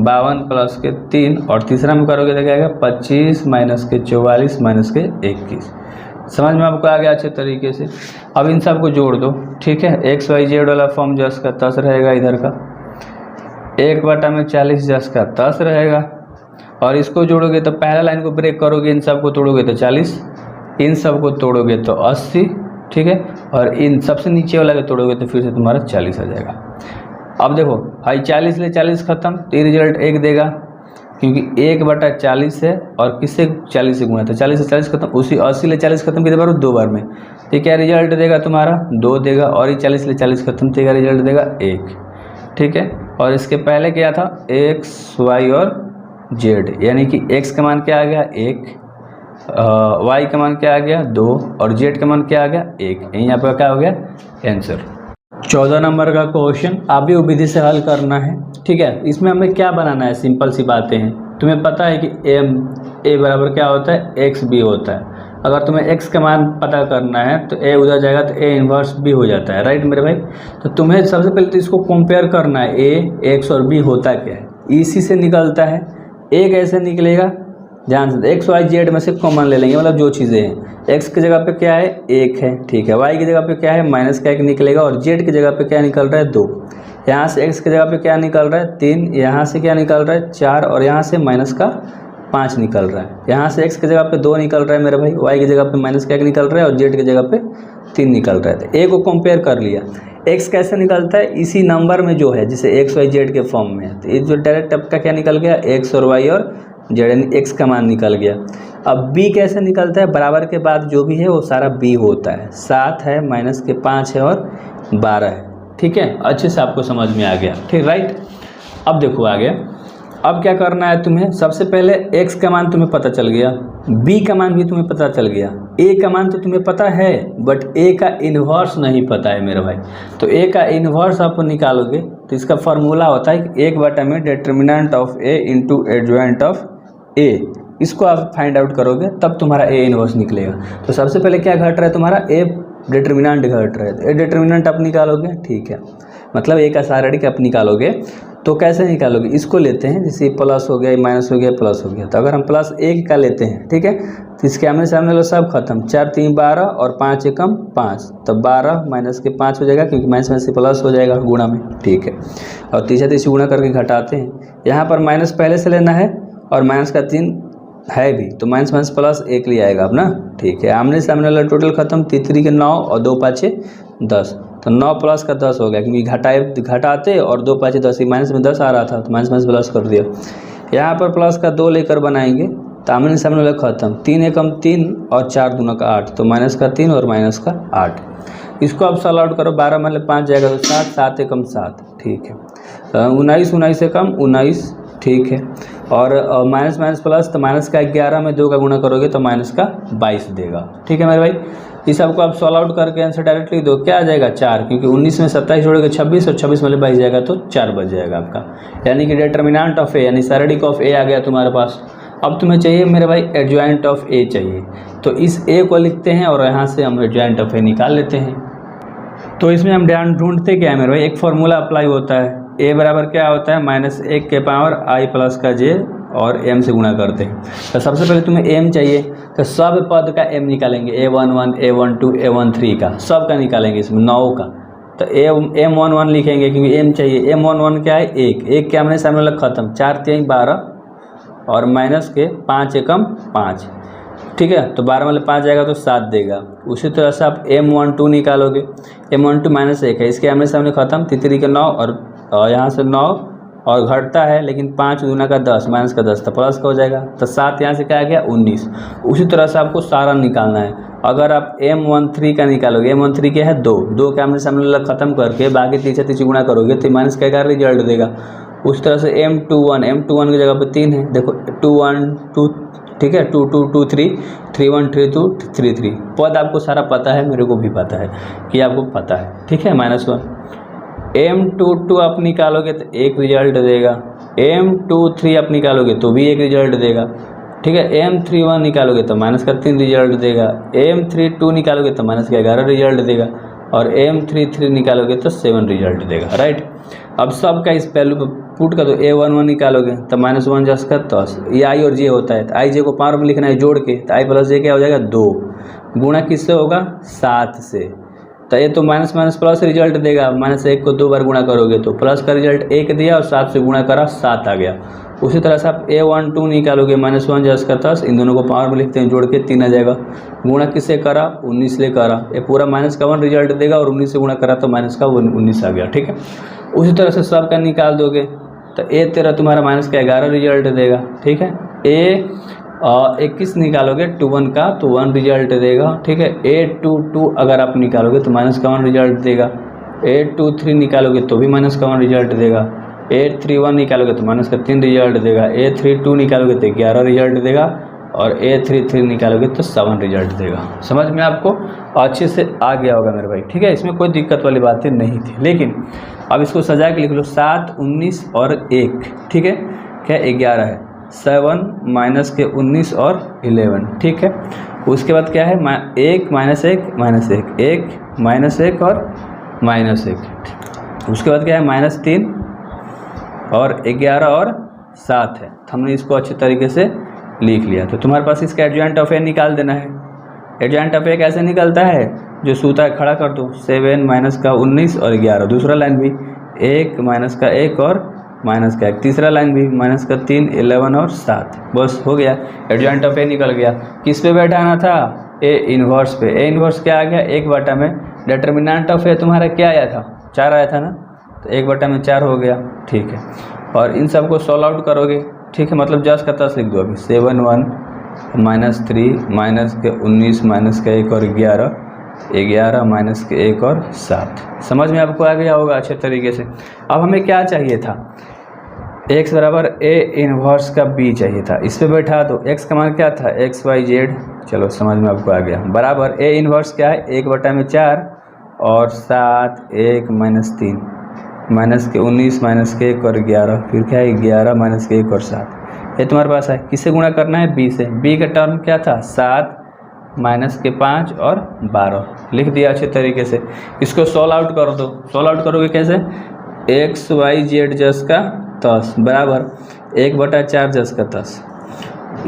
52 प्लस के 3, और तीसरा में करोगे तो क्या आएगा 25 माइनस के 44 माइनस के 21। समझ में आपको आ गया अच्छे तरीके से। अब इन सब को जोड़ दो। ठीक है, एक्स वाई जेड वाला फॉर्म जस का तस रहेगा, इधर का 1/40 जस का तस रहेगा, और इसको जोड़ोगे तो पहला लाइन को ब्रेक करोगे, इन सब को तोड़ोगे तो 40, इन सब को तोड़ोगे तो 80। ठीक है, और इन सबसे नीचे वाला को तोड़ोगे तो फिर से तुम्हारा 40 आ जाएगा। अब देखो भाई 40 ले 40 खत्म, तो ये रिजल्ट 1 देगा, क्योंकि 1/40 है और किससे 40 से गुणा, तो 40 से 40 खत्म, उसी 80 ले 40 खत्म कितने बार, 2 बार में। तो क्या रिजल्ट देगा तुम्हारा 2 देगा, और ये 40 ले 40 खत्म, तो क्या रिजल्ट देगा 1। ठीक है, और इसके पहले क्या था एक्स वाई और जेड, यानी कि एक्स का मान क्या आ गया 1, वाई का मान क्या आ गया 2, और जेड का मान क्या आ गया 1। यहाँ पर क्या हो गया आंसर। 14 नंबर का क्वेश्चन अभी विधि से हल करना है। ठीक है, इसमें हमें क्या बनाना है, सिंपल सी बातें हैं। तुम्हें पता है कि ए बराबर क्या होता है, एक्स बी होता है। अगर तुम्हें एक्स का मान पता करना है तो ए उधर जाएगा तो ए इन्वर्स बी हो जाता है, राइट मेरे भाई। तो तुम्हें सबसे पहले तो इसको कंपेयर करना है, ए एक्स और बी होता क्या है, इसी से निकलता है। ए कैसे निकलेगा, ध्यान से, एक्स वाई जेड में से कॉमन ले लेंगे, मतलब जो चीज़ें हैं। एक्स की जगह पे क्या है 1 है, ठीक है, वाई की जगह पे क्या है माइनस का 1 निकलेगा, और जेड की जगह पे क्या निकल रहा है 2। यहाँ से एक्स की जगह पे क्या निकल रहा है 3, यहाँ से क्या निकल रहा है 4, और यहाँ से माइनस का 5 निकल रहा है। यहाँ से एक्स की जगह पे 2 निकल रहा है मेरे भाई, वाई की जगह पे माइनस का 1 निकल रहा है, और जेड की जगह पे 3 निकल रहा है। तो ए को कंपेयर कर लिया। एक्स कैसे निकलता है, इसी नंबर में जो है, जिसे एक्स वाई जेड के फॉर्म में है। तो ये जो डायरेक्ट आपका क्या निकल गया एक्स और वाई और जेड, एक्स का मान निकल गया। अब बी कैसे निकलता है, बराबर के बाद जो भी है वो सारा बी होता है। 7 है, माइनस के 5 है और 12 है। ठीक है, अच्छे से आपको समझ में आ गया, ठीक राइट। अब देखो आगे, अब क्या करना है तुम्हें, सबसे पहले एक्स का मान तुम्हें पता चल गया, बी का मान भी तुम्हें पता चल गया, ए का मान तो तुम्हें पता है, बट ए का इन्वर्स नहीं पता है मेरे भाई। तो ए का इन्वर्स आप निकालोगे तो इसका फार्मूला होता है कि 1/में determinant of A into adjoint of a. इसको आप फाइंड आउट करोगे तब तुम्हारा ए इन्वर्स निकलेगा। तो सबसे पहले क्या घट रहा है तुम्हारा, ए डिटर्मिनेंट घट रहा है, तो ए डिटर्मिनेंट आप निकालोगे, ठीक है, मतलब ए का सारा आप निकालोगे। तो कैसे निकालोगे, इसको लेते हैं, जैसे प्लस हो गया, माइनस हो गया, प्लस हो गया। तो अगर हम प्लस 1 का लेते हैं, ठीक है, तो इसके आमने सामने लो सब खत्म, 4 3 12 और 5 एकम 5, तो 12 माइनस के 5 हो जाएगा, क्योंकि माइनस में से प्लस हो जाएगा गुणा में, ठीक है। और तीसरा गुणा करके घटाते हैं, यहाँ पर माइनस पहले से लेना है और माइनस का 3 है भी, तो माइनस माइनस प्लस 1 ले आएगा अब ना, ठीक है। आमने सामने वाला टोटल खत्म, 3 के 9 और 2 5 10, तो 9 प्लस का 10 हो गया, क्योंकि घटाते और 2 5 10, माइनस में 10 आ रहा था तो माइनस माइनस प्लस कर दिया। यहाँ पर प्लस का 2 लेकर बनाएंगे, तो आमने सामने वाला खत्म, 3 एकम 3 और 4 दूना का 8, तो माइनस का 3 और माइनस का 8। इसको आप सॉल्व आउट करो, 12 मतलब 5 जाएगा तो 7, 7 एकम 7, ठीक है। 19 19 एकम 19, ठीक है। और माइनस माइनस प्लस, तो माइनस का 11 में 2 का गुणा करोगे तो माइनस का 22 देगा, ठीक है मेरे भाई। इस सबको आप सॉल्व आउट करके आंसर डायरेक्ट लिख दो, क्या आ जाएगा 4, क्योंकि 19 में 27 जोड़ेगा 26 और 26 में 22 जाएगा तो 4 बच जाएगा आपका। यानी कि डिटर्मिनेंट ऑफ ए यानी सारणिक ऑफ ए आ गया तुम्हारे पास। अब तुम्हें चाहिए मेरे भाई एडजॉइंट ऑफ ए चाहिए, तो इस ए को लिखते हैं और यहाँ से हम एडजॉइंट ऑफ ए निकाल लेते हैं। तो इसमें हम ढूंढते क्या है मेरे भाई, एक फॉर्मूला अप्लाई होता है, ए बराबर क्या होता है -1 के पावर i प्लस का j और m से गुणा करते हैं। तो सबसे पहले तुम्हें m चाहिए, तो सब पद का m निकालेंगे, a11 a12 a13 का सब का निकालेंगे, इसमें 9 का। तो m11 लिखेंगे क्योंकि m चाहिए। m11 क्या है 1, 1 के आमने सामने लग खत्म, 4 3 12 और माइनस के 5 एकम 5, ठीक है। तो 12 में 5 जाएगा तो 7 देगा। उसी तरह से आप m12 निकालोगे, m12 -1 है, इसके आमने सामने खत्म, 3 के 9 और यहाँ से 9 और घटता है लेकिन 5 दूना का 10 माइनस का 10 तो प्लस का हो जाएगा, तो 7 यहाँ से क्या आ गया 19। उसी तरह से आपको सारा निकालना है। अगर आप m13 का निकालोगे, m13 क्या है 2 के आमने सामने लग खत्म करके बाकी तीसरे गुणा करोगे तो माइनस का रिजल्ट देगा। उस तरह से m21 की जगह पर 3 है, देखो 2 1 2, ठीक है, 2 2 2 3 3 1 3 2 3 3। पद आपको सारा पता है, मेरे को भी पता है कि आपको पता है, ठीक है। -1 m22 आप निकालोगे तो 1 रिजल्ट देगा, m23 आप निकालोगे तो भी 1 रिजल्ट देगा, ठीक है। m31 निकालोगे तो -3 रिजल्ट देगा, m32 निकालोगे तो -11 रिजल्ट देगा और m33 निकालोगे तो 7 रिजल्ट देगा, राइट। अब सब का इस वैल्यू पर पुट कर दो, a11 निकालोगे तो -1 जस का 10, ये i और j होता है, तो i j को पावर में लिखना है जोड़ के, तो i प्लस j क्या हो जाएगा 2, गुणा किससे होगा 7 से, तो ये तो माइनस प्लस रिजल्ट देगा। -1 को 2 बार गुणा करोगे तो प्लस का रिजल्ट 1 दिया और 7 से गुणा करा 7 आ गया। उसी तरह से आप a12 निकालोगे, -1 जस का 10, इन दोनों को पावर में लिखते हैं जोड़ के 3 आ जाएगा, गुणा किससे करा 19 से करा, ये पूरा -1 रिजल्ट देगा और 19 से गुणा करा तो -19 आ गया, ठीक है। उसी तरह से सब का निकाल दोगे तो a13 तुम्हारा -11 रिजल्ट देगा, ठीक है। a21 निकालोगे 21 का तो 1 रिजल्ट देगा, ठीक है। a22 अगर आप निकालोगे तो -1 रिजल्ट देगा, a23 निकालोगे तो भी -1 रिजल्ट देगा, a31 निकालोगे तो -3 रिजल्ट देगा, a32 निकालोगे तो 11 रिजल्ट देगा और a33 निकालोगे तो 7 रिजल्ट देगा। समझ में आपको अच्छे से आ गया होगा मेरे भाई, ठीक है। इसमें कोई दिक्कत वाली बातें नहीं थी, लेकिन अब इसको सजा के लिख लो 7 19 और 1, ठीक है, क्या 11 है, 7 माइनस के 19 और 11, ठीक है। उसके बाद क्या है 1 -1 -1 1 -1 और -1, उसके बाद क्या है -3 और 11 और 7 है। हमने इसको अच्छे तरीके से लिख लिया। तो तुम्हारे पास इसका एडजॉइंट ऑफ ए निकाल देना है। एडजॉइंट ऑफ ए कैसे निकलता है, जो सूता है खड़ा कर दो, 7 माइनस का 19 और 11, दूसरा लाइन भी 1 माइनस का 1 और माइनस का 1, तीसरा लाइन भी -3 11 और 7, बस हो गया, एडजॉइंट ऑफ ए निकल गया। किस पे बैठाना था, ए इन्वर्स पे। ए इन्वर्स क्या आ गया 1 में, डिटर्मिनेंट ऑफ ए तुम्हारा क्या आया था 4 आया था ना, तो 1/4 हो गया, ठीक है। और इन सब को सॉल्व आउट करोगे, ठीक है, मतलब जस्ट का 10 लिख दो अभी, 7 1 -3 माइनस के 19 माइनस का 1 और 11 माइनस के 1 और 7। समझ में आपको आ गया होगा अच्छे तरीके से। अब हमें क्या चाहिए था, x बराबर a इन्वर्स का b चाहिए था, इस पे बैठा दो। x का मान क्या था x y z, चलो समझ में आपको आ गया, बराबर a इन्वर्स क्या है 1/4 और 7 1 -3 माइनस के 19 माइनस के 1 और 11, फिर क्या है 11 माइनस के 1 और 7। ये तुम्हारे पास है, किससे गुणा करना है b से। b का टर्म क्या था 7 माइनस के 5 और 12, लिख दिया अच्छे तरीके से। इसको सॉल्व आउट कर दो, सॉल्व आउट करोगे कैसे, x y z जस का 10 बराबर 1/4 जस का 10।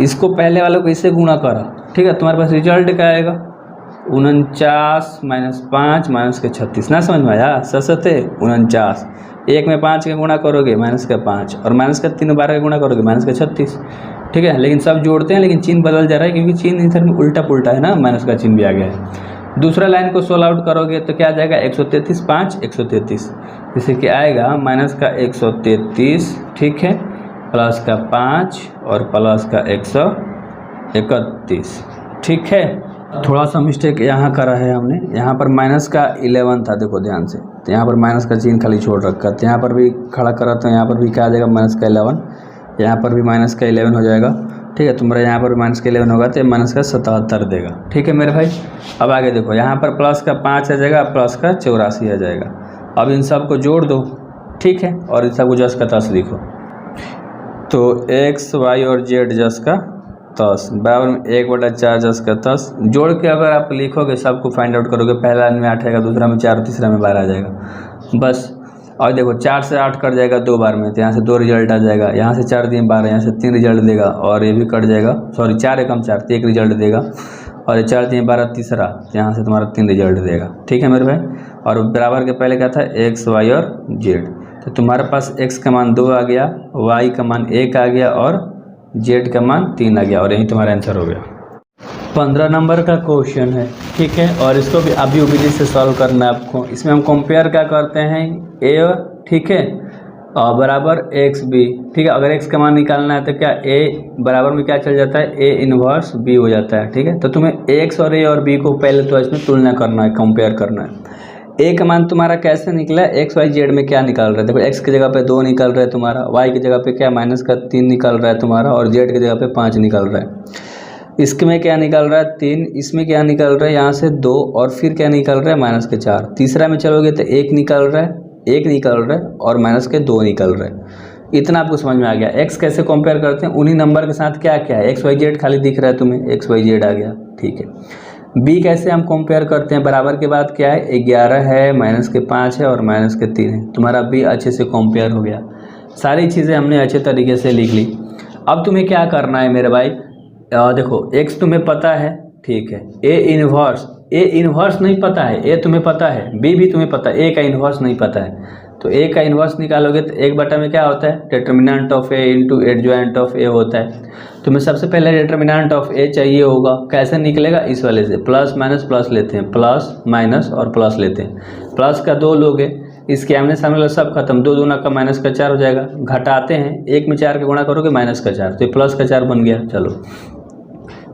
इसको पहले वालों को इससे गुणा करा, ठीक है, तुम्हारे पास रिजल्ट क्या आएगा 49 माइनस 5 माइनस के 36, ना समझ में आया, ससते 49, 1 में 5 का गुणा करोगे माइनस का 5 और माइनस का 3 12 का गुणा करोगे माइनस का 36, ठीक है। लेकिन सब जोड़ते हैं लेकिन चिन्ह बदल जा रहा है क्योंकि चिन्ह इधर में उल्टा पुल्टा है ना, माइनस का चिन्ह भी आ गया है। दूसरा लाइन को सोल्व आउट करोगे तो क्या आ जाएगा 133 5 133, जैसे कि आएगा माइनस का 133, ठीक है, प्लस का 5 और प्लस का 131, ठीक है। थोड़ा सा मिस्टेक यहाँ करा है हमने, यहाँ पर माइनस का 11 था, देखो ध्यान से, तो यहाँ पर माइनस का चिन्ह खाली छोड़ रखा, तो यहाँ पर भी खड़ा करा तो यहाँ पर भी क्या आ जाएगा माइनस का 11, यहाँ पर भी माइनस का 11 हो जाएगा ठीक है, तुम्हारा यहाँ पर माइनस का 11 होगा तो माइनस का 77 देगा। ठीक है मेरे भाई, अब आगे देखो, यहाँ पर प्लस का 5 आ जाएगा, प्लस का 84 आ जाएगा। अब इन सब को जोड़ दो, ठीक है, और इन सब को जस का तस लिखो। तो x y और z जस का तस बराबर में 1/4 जस का तस। जोड़ के अगर आप लिखोगे, सबको फाइंड आउट करोगे, पहला में 8 आएगा, दूसरा में 4, तीसरा में 12 आ जाएगा बस। और देखो 4 से 8 कट जाएगा 2 बार में, तो यहाँ से 2 रिजल्ट आ जाएगा, यहाँ से 4 दिए 12, यहाँ से 3 रिजल्ट देगा, और ये भी कट जाएगा, सॉरी 4 एकम 4 तो 1 रिजल्ट देगा, और ये 4 दिए 12 तीसरा, तो यहाँ से तुम्हारा 3 रिजल्ट देगा। ठीक है मेरे भाई, और बराबर के पहले क्या था x y और z, तो तुम्हारे पास x का मान 2 आ गया, y का मान 1 आ गया, और z का मान 3 आ गया, और यही तुम्हारा आंसर हो गया। 15 नंबर का क्वेश्चन है, ठीक है, और इसको भी अभी विधि से सॉल्व करना है आपको। इसमें हम कंपेयर क्या करते हैं, a, ठीक है, और बराबर एक्स बी, ठीक है। अगर x का मान निकालना है तो क्या a बराबर में क्या चल जाता है, a इनवर्स b हो जाता है। ठीक है, तो तुम्हें x और a और b को पहले तो इसमें तुलना करना है, कंपेयर करना है। a का मान तुम्हारा कैसे निकला है, x y z में क्या निकाल रहा है, देखो x की जगह पे 2 निकल रहा है तुम्हारा, y की जगह पे क्या माइनस का 3 निकल रहा है तुम्हारा, और z की जगह पे 5 निकल रहा है। इसमें क्या निकल रहा है 3, इसमें क्या निकल रहा है यहाँ से 2, और फिर क्या निकल रहा है माइनस के 4। तीसरा में चलोगे तो 1 निकल रहा है, 1 निकल रहा है, और माइनस के 2 निकल रहे हैं। इतना आपको समझ में आ गया। x कैसे कंपेयर करते हैं, उन्हीं नंबर के साथ क्या क्या है, x y z खाली दिख रहा है तुम्हें, x y z आ गया, ठीक है। b कैसे हम कंपेयर करते हैं, बराबर के बाद क्या है 11 है, माइनस के 5 है, और माइनस के 3 है, तुम्हारा b अच्छे से कंपेयर हो गया। सारी चीज़ें हमने अच्छे तरीके से लिख ली। अब तुम्हें क्या करना है मेरे भाई, देखो x तुम्हें पता है, ठीक है, a इन्वर्स नहीं पता है, a तुम्हें पता है, b भी तुम्हें पता है, a का इन्वर्स नहीं पता है, तो a का इन्वर्स निकालोगे तो 1 में क्या होता है, determinant of a into adjoint of a होता है। तुम्हें सबसे पहले डिटर्मिनेंट ऑफ a चाहिए होगा, कैसे निकलेगा, इस वाले से प्लस माइनस प्लस लेते हैं, प्लस माइनस और प्लस लेते हैं, प्लस का 2 लोगे, इसके आमने सामने वाला सब खत्म, 2 दूना का माइनस का 4 हो जाएगा, घटाते हैं 1 में 4 के गुणा करोगे माइनस का 4, तो ये प्लस का 4 बन गया। चलो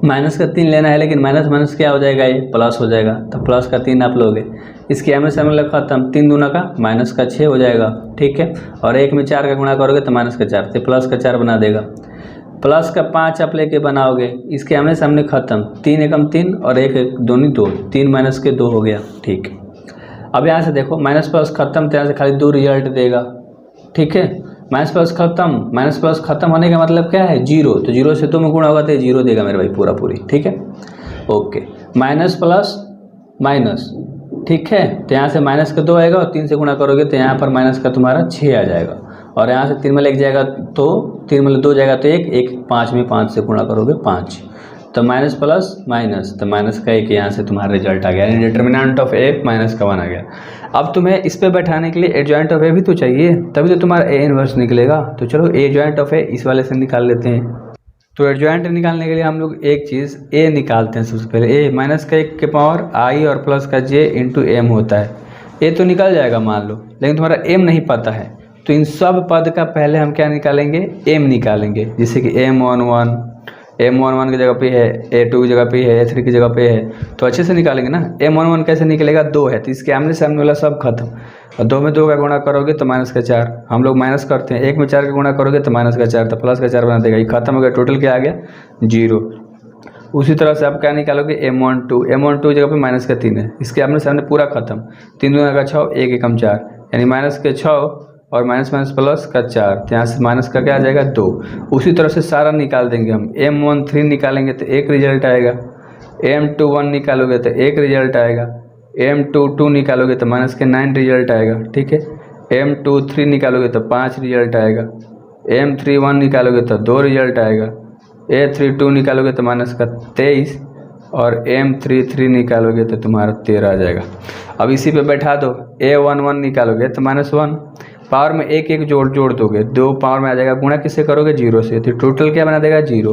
माइनस का 3 लेना है, लेकिन माइनस माइनस क्या हो जाएगा, ये प्लस हो जाएगा, तो प्लस का 3 आप लोगे, इसके आमने सामने वाला खत्म, 3 दूना का माइनस का 6 हो जाएगा, ठीक है, और 1 में 4 का गुणा करोगे तो माइनस का 4, तो प्लस का 4 बना देगा। प्लस का 5 आप लेके बनाओगे, इसके आमने सामने खत्म, 3 एकम 3 और 1 एक दोनों 2, 3 माइनस के 2 हो गया, ठीक। अब यहाँ से देखो माइनस प्लस खत्म, तो यहाँ से खाली 2 रिजल्ट देगा, ठीक है। माइनस प्लस खत्म, माइनस प्लस खत्म होने का मतलब क्या है, 0, तो 0 से 2 में गुणा होगा तो 0 देगा मेरे भाई पूरी, ठीक है, ओके। माइनस प्लस माइनस, ठीक है, तो यहाँ से माइनस का 2 आएगा, और 3 से गुणा करोगे तो यहाँ पर माइनस का तुम्हारा 6 आ जाएगा, और यहाँ से 3 में 1 जाएगा तो 3 में 2 जाएगा तो 1, 5 में 5 से गुणा करोगे 5, तो माइनस प्लस माइनस, तो माइनस का 1 यहाँ से तुम्हारा रिजल्ट आ गया, यानी डिटर्मिनेंट ऑफ a माइनस का 1 आ गया। अब तुम्हें इस पे बैठाने के लिए एडजॉइंट ऑफ a भी तो चाहिए, तभी तो तुम्हारा a इनवर्स निकलेगा, तो चलो एडजॉइंट ऑफ a इस वाले से निकाल लेते हैं। तो एडजॉइंट निकालने के लिए हम लोग एक चीज़ a निकालते हैं सबसे पहले, a माइनस का 1 के पावर i और प्लस का j इंटू m होता है, a तो निकल जाएगा मान लो, लेकिन तुम्हारा m नहीं पता है, तो इन सब पद का पहले हम क्या निकालेंगे, m निकालेंगे, जैसे कि m11 की जगह पे है, a2 की जगह पे है, a3 की जगह पे है, तो अच्छे से निकालेंगे ना। m11 कैसे निकलेगा, 2 है तो इसके आमने सामने वाला सब खत्म, और 2 में 2 का गुणा करोगे तो माइनस का 4, हम लोग माइनस करते हैं, 1 में 4 का गुणा करोगे तो माइनस का 4, तो प्लस का 4 बना देगा, ये खत्म हो गया, टोटल क्या आ गया 0। उसी तरह से आप क्या निकालोगे, m12 की जगह पे माइनस का 3 है, इसके आमने सामने पूरा खत्म, 3 दूना का 6, 1 एकम 4, यानी माइनस के 6 और माइनस माइनस प्लस का 4, तो यहाँ से माइनस का क्या आ जाएगा 2। उसी तरह से सारा निकाल देंगे हम, m13 निकालेंगे तो 1 रिजल्ट आएगा, m21 निकालोगे तो 1 रिजल्ट आएगा, m22 निकालोगे तो माइनस के 9 रिजल्ट आएगा, ठीक है, m23 निकालोगे तो 5 रिजल्ट आएगा, m31 निकालोगे तो 2 रिजल्ट आएगा, a32 निकालोगे तो माइनस का 23, और m33 निकालोगे तो तुम्हारा 13 आ जाएगा। अब इसी पे बैठा दो, a11 निकालोगे तो -1, पावर में 1 1 जोड़ दोगे, 2 पावर में आ जाएगा, गुणा किससे करोगे 0 से, तो टोटल क्या बना देगा 0।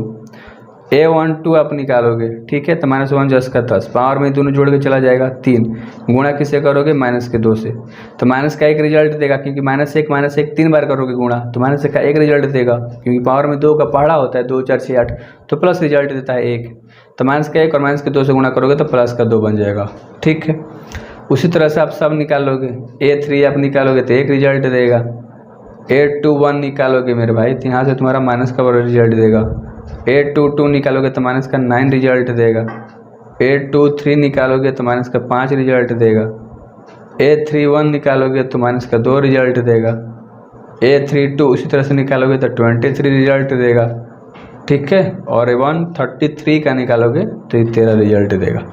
a12 आप निकालोगे, ठीक है, तो -1 जस का 10, पावर में दोनों जोड़ के चला जाएगा 3, गुणा किससे करोगे माइनस के 2 से, तो माइनस का 1 रिजल्ट देगा, क्योंकि -1 3 बार करोगे गुणा, तो माइनस का 1 रिजल्ट देगा, क्योंकि पावर में 2 का पहाड़ा होता है, 2 4 6 8, तो प्लस रिजल्ट देता है 1, तो माइनस का 1 और माइनस के 2 से गुणा करोगे तो प्लस का 2 बन जाएगा, ठीक है। उसी तरह से आप सब निकालोगे, a3 आप निकालोगे तो 1 रिजल्ट देगा, a21 निकालोगे मेरे भाई तो यहाँ से तुम्हारा माइनस का रिजल्ट देगा, 822 निकालोगे तो माइनस का 9 रिजल्ट देगा। 823 निकालोगे तो माइनस का 5 रिजल्ट देगा। 831 निकालोगे तो माइनस का 2 रिजल्ट देगा। 832 उसी तरह से निकालोगे तो 23 रिजल्ट देगा, ठीक है। और 133 का निकालोगे तो ये 13 रिजल्ट देगा,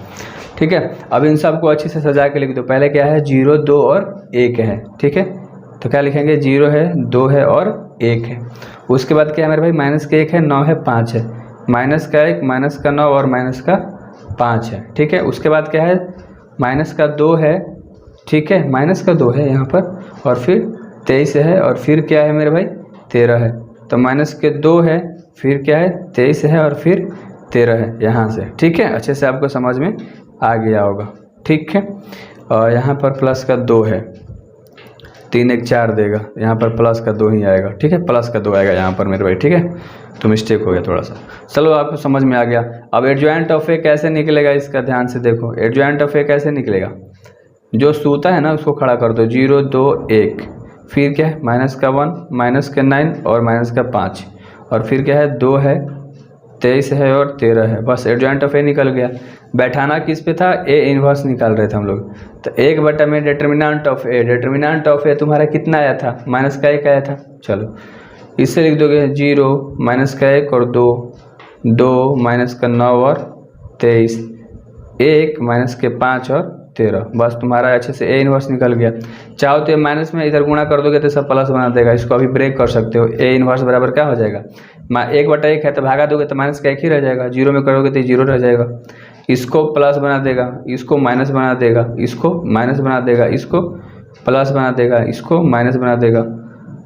ठीक है। अब इन सबको अच्छे से सजा के लिख दो। पहले क्या है, 0, 2 और 1 है, ठीक है। तो क्या लिखेंगे, 0 है, 2 है और 1 है। उसके बाद क्या है मेरे भाई, माइनस का 1 है, 9 है, 5 है। माइनस का 1, माइनस का 9 और माइनस का 5 है, ठीक है। उसके बाद क्या है, माइनस का 2 है, ठीक है, माइनस का 2 है यहाँ पर, और फिर 23 है, और फिर क्या है मेरे भाई, 13 है। तो माइनस के 2 है, फिर क्या है, 23 है, और फिर 13 है यहाँ से, ठीक है। अच्छे से आपको समझ में आ गया होगा, ठीक है। और यहाँ पर प्लस का 2 है, 3 1 4 देगा, यहाँ पर प्लस का 2 ही आएगा, ठीक है। प्लस का 2 आएगा यहाँ पर मेरे भाई, ठीक है। तो मिस्टेक हो गया थोड़ा सा, चलो आपको समझ में आ गया। अब एडजॉइंट ऑफ ए कैसे निकलेगा, इसका ध्यान से देखो। एडजॉइंट ऑफ ए कैसे निकलेगा, जो सूता है ना उसको खड़ा कर दो, 0 2 1, फिर क्या है, माइनस का 1, माइनस का 9 और माइनस का 5, और फिर क्या है, 2 है, 23 है और 13 है। बस एडजॉइंट ऑफ ए निकल गया। बैठाना किस पे था, ए इन्वर्स निकाल रहे थे हम लोग। तो 1 बटा में determinant of a, determinant of a तुम्हारा कितना आया था, माइनस का 1 आया था। चलो इससे लिख दोगे 0 माइनस का 1 और 2, 2 माइनस का 9 और 23, 1 माइनस के 5 और 13। बस तुम्हारा अच्छे से ए इन्वर्स निकल गया। चाहो तो माइनस में इधर गुणा कर दोगे तो सब प्लस बना देगा, इसको अभी ब्रेक कर सकते हो। ए इन्वर्स बराबर क्या हो जाएगा, 1 बटा 1 है तो भागा दोगे तो माइनस का 1 ही रह जाएगा, 0 में करोगे तो 0 रह जाएगा। इसको प्लस बना देगा, इसको माइनस बना देगा, इसको माइनस बना देगा, इसको प्लस बना देगा, इसको माइनस बना देगा,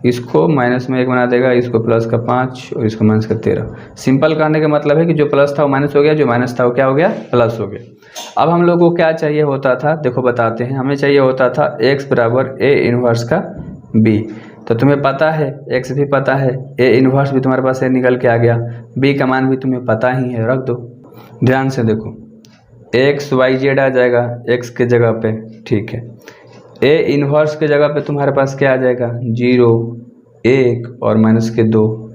इसको माइनस में 1 बना देगा, इसको प्लस का 5 और इसको माइनस का 13। सिंपल करने का मतलब है कि जो प्लस था वो माइनस हो गया, जो माइनस था वो क्या हो गया, प्लस हो गया। अब हम लोग को क्या चाहिए होता था, देखो बताते हैं। हमें चाहिए होता था x बराबर ए इन्वर्स का b। तो तुम्हें पता है x भी पता है, ए इन्वर्स भी तुम्हारे पास है, निकल के आ गया। b का मान भी तुम्हें पता ही है, रख दो। ध्यान से देखो, x y z आ जाएगा x के जगह पे, ठीक है। ए इन्वर्स के जगह पे तुम्हारे पास क्या आ जाएगा, 0 1 और माइनस के 2।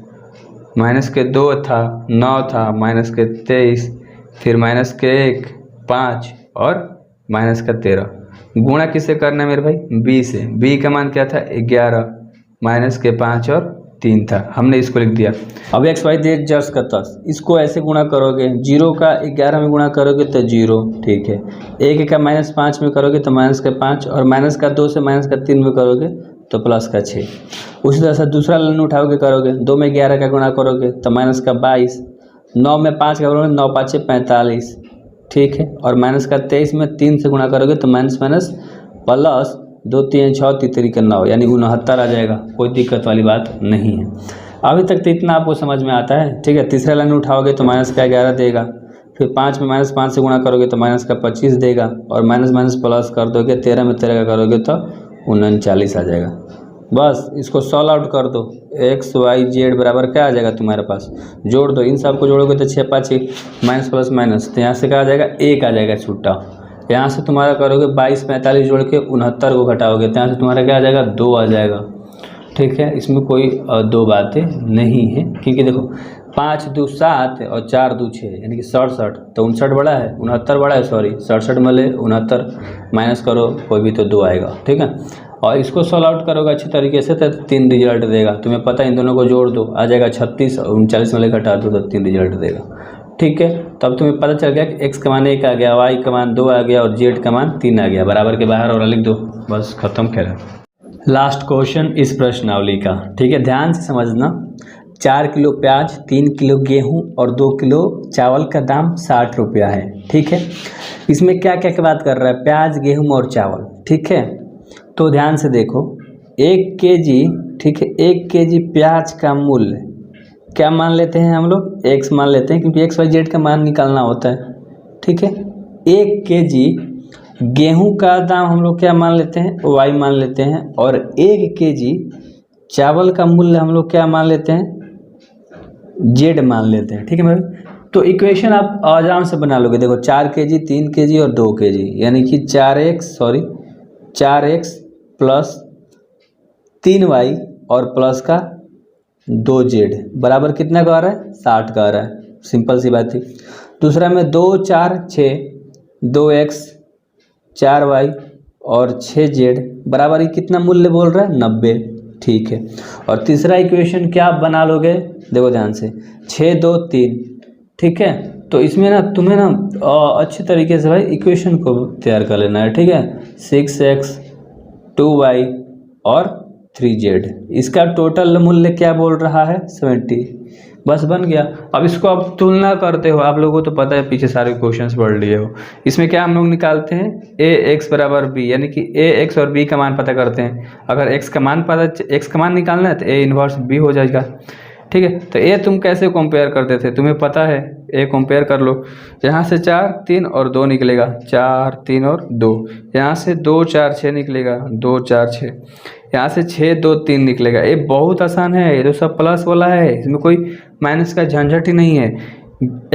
माइनस के 2 था, 9 था, माइनस के 23, फिर माइनस के 1 5 और माइनस का 13। गुणा किससे करना है मेरे भाई, b से। b का मान क्या था, 11, माइनस के 5 और 3 था, हमने इसको लिख दिया। अब x y z जर्स का 10, इसको ऐसे गुणा करोगे, 0 का 11 में गुणा करोगे तो 0, ठीक है। 1 का माइनस 5 में करोगे तो माइनस का 5, और माइनस का 2 से माइनस का 3 में करोगे तो प्लस का 6। उसी तरह से दूसरा लाइन उठाओगे, करोगे 2 में 11 का गुणा करोगे तो माइनस का 22, 9 में 5 का करोगे 9 5 45, ठीक है। और माइनस का 23 में 3 से गुणा करोगे तो माइनस माइनस प्लस 2 3 6 3 के 9, यानी 69 आ जाएगा। कोई दिक्कत वाली बात नहीं है। अभी तक तो इतना आपको समझ में आता है, ठीक है। तीसरा लाइन उठाओगे तो माइनस का 11 देगा, फिर 5 में माइनस 5 से गुणा करोगे तो माइनस का 25 देगा, और माइनस माइनस प्लस कर दोगे, 13 में 13 का करोगे तो 39 आ जाएगा। बस इसको सॉल्व आउट कर दो, x y z बराबर क्या आ जाएगा तुम्हारे पास, जोड़ दो। इन सबको जोड़ोगे तो 6 5 माइनस प्लस माइनस, तो यहाँ से क्या आ जाएगा, 1 आ जाएगा छुट्टा। यहाँ से तुम्हारा करोगे 22 45 जोड़ के 69 को घटाओगे तो यहाँ से तुम्हारा क्या आ जाएगा, 2 आ जाएगा, ठीक है। इसमें कोई दो बातें नहीं है, क्योंकि देखो 5 2 7 और 4 2 6, यानी कि 67। तो 59 बड़ा है, 69 बड़ा है, सॉरी 67 में ले 69 माइनस करो, कोई भी तो 2 आएगा, ठीक है। और इसको सॉल्व आउट करोगे अच्छी तरीके से तो 3 रिजल्ट देगा। तुम्हें पता है, इन दोनों को जोड़ दो, आ जाएगा 36, और 39 में ले घटा दो तो 3 रिजल्ट देगा, ठीक है। तब तुम्हें पता चल गया कि x का मान 1 आ गया, y का मान 2 आ गया और z का मान 3 आ गया। बराबर के बाहर और लिख दो, बस खत्म करें। लास्ट क्वेश्चन इस प्रश्नावली का, ठीक है, ध्यान से समझना। 4 किलो प्याज, 3 किलो गेहूं और 2 किलो चावल का दाम 60 रुपया है, ठीक है। इसमें क्या क्या बात कर रहा है, प्याज गेहूं और चावल, ठीक है। तो ध्यान से देखो, 1 kg, ठीक है, 1 kg प्याज का मूल्य क्या मान लेते हैं हम लोग, x मान लेते हैं, क्योंकि x y z का मान निकालना होता है, ठीक है। 1 kg गेहूं का दाम हम लोग क्या मान लेते हैं, y मान लेते हैं, और 1 kg चावल का मूल्य हम लोग क्या मान लेते हैं, z मान लेते हैं, ठीक है भाई। तो इक्वेशन आप आराम से बना लोगे। देखो 4 kg 3 kg और 2 kg, यानी कि 4x प्लस 3y और प्लस का 2z बराबर कितना का आ रहा है, 60 का आ रहा है। सिंपल सी बात थी। दूसरा में 2 4 6 2x 4y और 6z बराबर ही कितना मूल्य बोल रहा है, 90। ठीक है। और तीसरा इक्वेशन क्या आप बना लोगे, देखो ध्यान से, 6 2 3। ठीक है। तो इसमें ना तुम्हें ना अच्छे तरीके से भाई इक्वेशन को तैयार कर लेना है। ठीक है। 6x 2y और 3z, इसका टोटल मूल्य क्या बोल रहा है, 70। बस बन गया। अब इसको आप तुलना करते हो, आप लोगों को तो पता है, पीछे सारे क्वेश्चंस पढ़ लिए हो। इसमें क्या हम लोग निकालते हैं, ax बराबर b, यानी कि ax और b का मान पता करते हैं। अगर x का मान निकालना है तो a इन्वर्स b हो जाएगा। ठीक है। तो a तुम कैसे कंपेयर करते थे, तुम्हें पता है, a कंपेयर कर लो। यहाँ से 4 3 और 2 निकलेगा, 4 3 और 2। यहाँ से 2 4 6 निकलेगा, 2 4 6। यहाँ से 6 2 3 निकलेगा। ये बहुत आसान है, ये तो सब प्लस वाला है, इसमें कोई माइनस का झंझट ही नहीं है।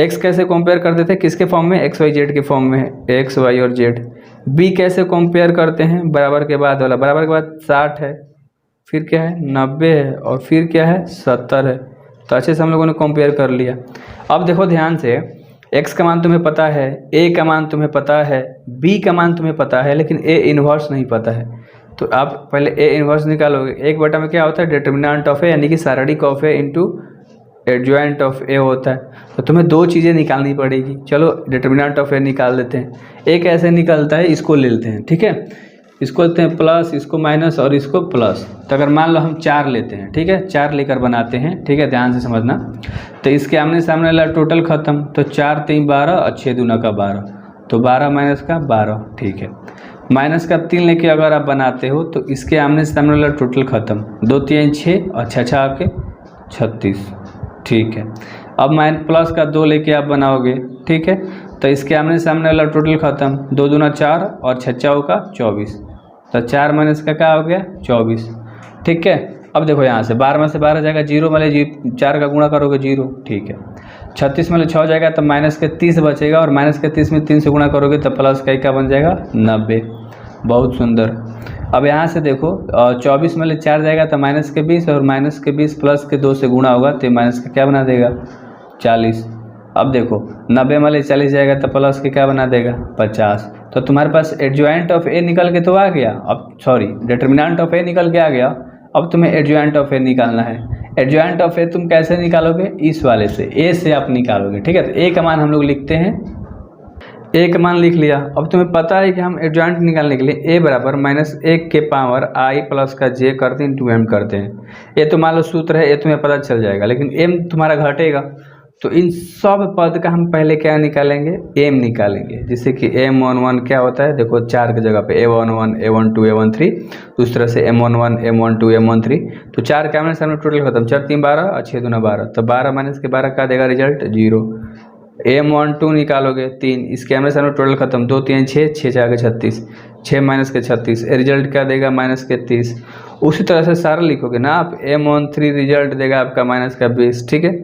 x कैसे कंपेयर करते थे, किसके फॉर्म में, एक्स वाई जेड के फॉर्म में है, एक्स वाई और जेड। b कैसे कंपेयर करते हैं, बराबर के बाद वाला, बराबर के बाद 60 है, फिर क्या है 90 है, और फिर क्या है 70 है। तो अच्छे से हम लोगों ने कंपेयर कर लिया। अब देखो ध्यान से, x का मान तुम्हें पता है, a का मान तुम्हें पता है, b का मान तुम्हें पता है, लेकिन a इन्वर्स नहीं पता है। तो आप पहले a इन्वर्स निकालोगे। एक बटा में क्या होता है, डिटर्मिनेंट ऑफ a, यानी कि सारणिक of a into adjoint of a होता है। तो तुम्हें दो चीज़ें निकालनी पड़ेगी। चलो डिटर्मिनेंट ऑफ a निकाल लेते हैं। a कैसे निकलता है, इसको ले लेते हैं। ठीक है। इसको लेते हैं प्लस, इसको माइनस और इसको प्लस। तो अगर मान लो हम 4 लेते हैं, ठीक है, 4 लेकर बनाते हैं। ठीक है, ध्यान से समझना। तो इसके आमने सामने वाला टोटल खत्म। तो 4 3 12 और 6 दूना का 12, तो 12 माइनस का 12। ठीक है। माइनस का 3 लेके अगर आप बनाते हो तो इसके आमने सामने वाला टोटल खत्म। 2 3 6 और 6 6 आपके 36। ठीक है। अब प्लस का 2 लेके आप बनाओगे। ठीक है। तो इसके आमने सामने वाला टोटल खत्म। 2 दूना 4 और 6 6 का 24। तो 4 माइनस का क्या हो गया, 24। ठीक है। अब देखो यहाँ से 12 में से 12 जाएगा, 0 में 4 का गुणा करोगे 0। ठीक है। 36 में 6 जाएगा तो माइनस के 30 बचेगा, और माइनस के 30 में 3 से गुणा करोगे तो प्लस का क्या बन जाएगा, 90। बहुत सुंदर। अब यहाँ से देखो 24 में 4 जाएगा तो माइनस के 20, और माइनस के 20 प्लस के 2 से गुणा होगा तो माइनस का क्या बना देगा, 40। अब देखो 90 में 40 जाएगा तो प्लस के क्या बना देगा, 50। तो तुम्हारे पास एडजॉइंट ऑफ ए निकल के तो आ गया। अब सॉरी, डिटर्मिनेंट ऑफ ए निकल के आ गया। अब तुम्हें एडजॉइंट ऑफ ए निकालना है। एडजॉइंट ऑफ ए तुम कैसे निकालोगे, इस वाले से, ए से आप निकालोगे। ठीक है। तो ए का मान हम लोग लिखते हैं, ए का मान लिख लिया। अब तुम्हें पता है कि हम एडजॉइंट निकालने के लिए ए बराबर -1 के पावर आई प्लस का जे करते हैं, इंटू एम करते हैं। ये तो मान लो सूत्र है, ये तुम्हें पता चल जाएगा, लेकिन एम तुम्हारा घटेगा। तो इन सब पद का हम पहले क्या निकालेंगे, एम निकालेंगे। जैसे कि m11 क्या होता है, देखो 4 की जगह पे a11 a12 a13, उस तरह से m11 m12 m13। तो 4 का सामने टोटल खत्म, 4 3 12 और 6 दूना 12। तो 12 माइनस के 12 का देगा रिजल्ट 0। m12 निकालोगे 3, इसके आमने सामने टोटल खत्म, 2 3 6 6 4 के 36, 6 माइनस के 36, रिजल्ट क्या देगा, माइनस के 30। उसी तरह से सारा लिखोगे ना आप। m13 रिजल्ट देगा आपका माइनस का 20। ठीक है।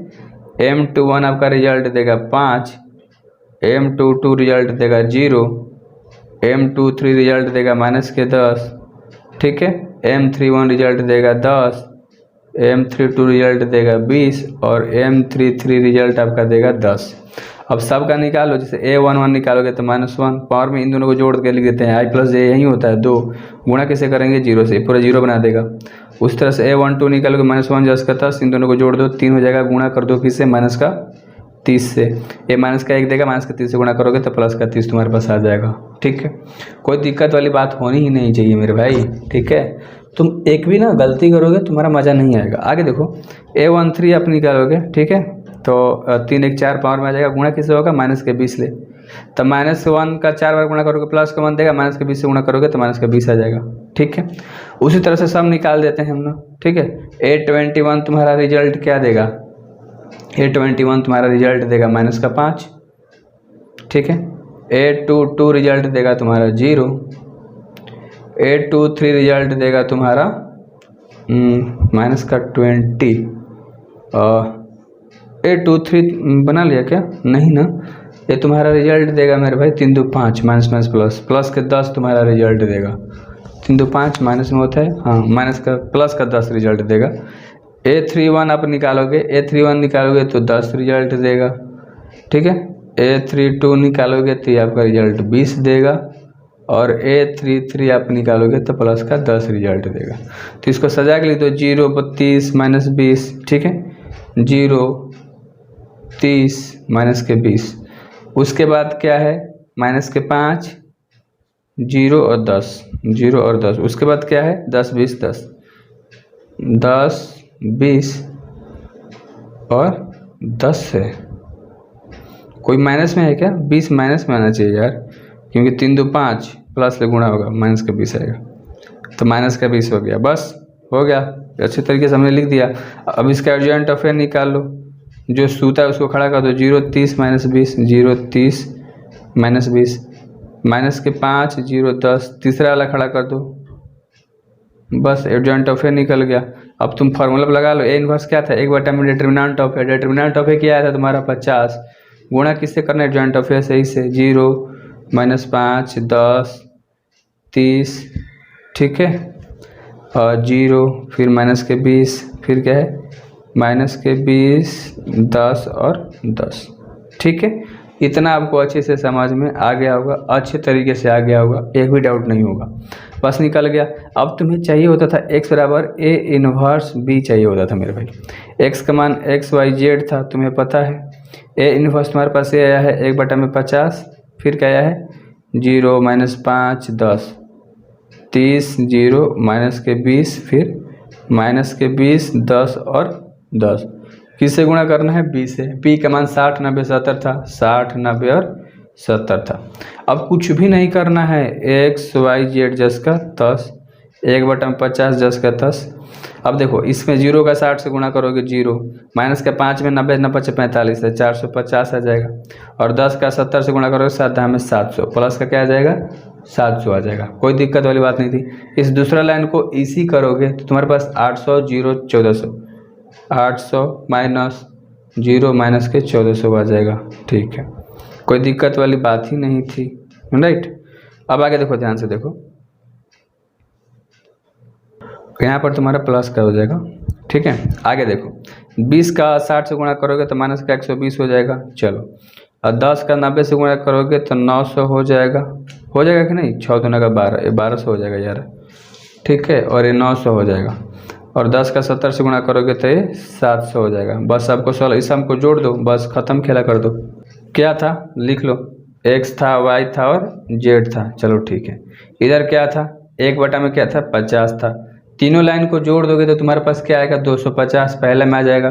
m21 आपका रिजल्ट देगा 5, m22 रिजल्ट देगा 0, m23 रिजल्ट देगा माइनस के 10। ठीक है। m31 रिजल्ट देगा 10, m32 रिजल्ट देगा 20, और m33 रिजल्ट आपका देगा 10। अब सब का निकालो। जैसे a11 निकालोगे तो -1, पावर में इन दोनों को जोड़ के लिख देते हैं, i प्लस जे यही होता है 2, गुणा कैसे करेंगे 0 से, पूरा 0 बना देगा। उस तरह से a12 निकालोगे -1 10 का 10, इन दोनों को जोड़ दो, 3 हो जाएगा, गुणा कर दो किससे, माइनस का 30 से। ये माइनस का 1 देगा, माइनस का 30 से गुणा करोगे तो प्लस का 30 तुम्हारे पास आ जाएगा। ठीक है। कोई दिक्कत वाली बात होनी ही नहीं चाहिए मेरे भाई। ठीक है। तुम एक भी ना गलती करोगे तुम्हारा मज़ा नहीं आएगा। आगे देखो a13 आप निकालोगे। ठीक है। तो 3 1 4 पावर में आ जाएगा, गुणा किससे होगा, माइनस के 20 ले। तो -1 का 4 बार गुणा करोगे प्लस का 1 देगा, माइनस के 20 से गुणा करोगे तो माइनस का 20 आ जाएगा। ठीक है। उसी तरह से सब निकाल देते हैं हम लोग। ठीक है। a21 तुम्हारा रिजल्ट क्या देगा, a21 तुम्हारा रिजल्ट देगा माइनस का 5। ठीक है। a22 रिजल्ट देगा तुम्हारा 0, a23 रिजल्ट देगा तुम्हारा माइनस का 20। a23 बना लिया क्या, नहीं ना। ये तुम्हारा रिजल्ट देगा मेरे भाई 3 2 5, माइनस माइनस प्लस, प्लस के 10 तुम्हारा रिजल्ट देगा। 3 2 5 माइनस में होता है, हाँ, माइनस का प्लस का 10 रिजल्ट देगा। A31 आप निकालोगे, A31 निकालोगे तो 10 रिजल्ट देगा, ठीक है। A32 निकालोगे तो ये आपका रिजल्ट 20 देगा, और A33 आप निकालोगे तो प्लस का 10 रिजल्ट देगा। तो इसको सजा के लिख दो 0 32 माइनस 20, ठीक है, 0 30 माइनस के 20, उसके बाद क्या है माइनस के 5, 0 और 10, 0 और 10, उसके बाद क्या है 10 20 10, 10 20 और 10 है, कोई माइनस में है क्या? 20 माइनस में आना चाहिए यार, क्योंकि 3 2 5 प्लस से गुणा होगा, माइनस का 20 आएगा, तो माइनस का 20 हो गया, बस हो गया, अच्छे तरीके से हमने लिख दिया। अब इसका एडजॉइंट ऑफ ए निकाल लो, जो सूता है उसको खड़ा कर दो, 0 30 माइनस 20, 0 30 माइनस 20, माइनस के 5 0 10, तीसरा वाला खड़ा कर दो, बस एडजॉइंट ऑफ ए निकल गया। अब तुम फार्मूला लगा लो, ए इनवर्स क्या था, 1 बटा में determinant of a, determinant of a क्या आया था तुम्हारा 50, गुणा किससे करना है एडजॉइंट ऑफ ए सही से, 0 माइनस 5 10 30, ठीक है, और 0 फिर माइनस के 20, फिर क्या है माइनस के 20 10 और 10, ठीक है। इतना आपको अच्छे से समझ में आ गया होगा, अच्छे तरीके से आ गया होगा, एक भी डाउट नहीं होगा, बस निकल गया। अब तुम्हें चाहिए होता था x बराबर a इन्वर्स b चाहिए होता था मेरे भाई, x का मान x y z था, तुम्हें पता है a इन्वर्स तुम्हारे पास ये आया है 1 बटा में 50, फिर क्या आया है 0 माइनस 5 10 30 0 माइनस के 20, फिर माइनस के 20 10 और 10, किससे गुणा करना है b से, p का मान 60 90 70 था, 60 90 और 70 था। अब कुछ भी नहीं करना है, x y z जस का 10, 1 बटा में 50 जस का 10। अब देखो इसमें 0 का 60 से गुणा करोगे 0, माइनस का 5 में 90 90 45 है, 450 आ जाएगा, और 10 का 70 से गुणा करोगे 7 में 700, प्लस का क्या आ जाएगा 700 आ जाएगा, कोई दिक्कत वाली बात नहीं थी। इस दूसरा लाइन को इसी करोगे तो तुम्हारे पास 800 0 1400, 800 माइनस 0 माइनस के 1400 आ जाएगा, ठीक है, कोई दिक्कत वाली बात ही नहीं थी, राइट। अब आगे देखो, ध्यान से देखो, यहाँ पर तुम्हारा प्लस का हो जाएगा, ठीक है। आगे देखो 20 का 60 से गुणा करोगे तो माइनस का 120 हो जाएगा, चलो, और 10 का 90 से गुणा करोगे तो 900 हो जाएगा कि नहीं, 6 दूना का 12, ये 1200 हो जाएगा यार, ठीक है, और ये 900 हो जाएगा, और 10 का 70 से गुणा करोगे तो ये 700 हो जाएगा। बस आपको सवाल इस हमको जोड़ दो, बस ख़त्म, खेला कर दो। क्या था लिख लो, x था y था और z था, चलो ठीक है। इधर क्या था 1 बटा में क्या था 50 था, तीनों लाइन को जोड़ दोगे तो तुम्हारे पास क्या आएगा 250, पहले में आ जाएगा,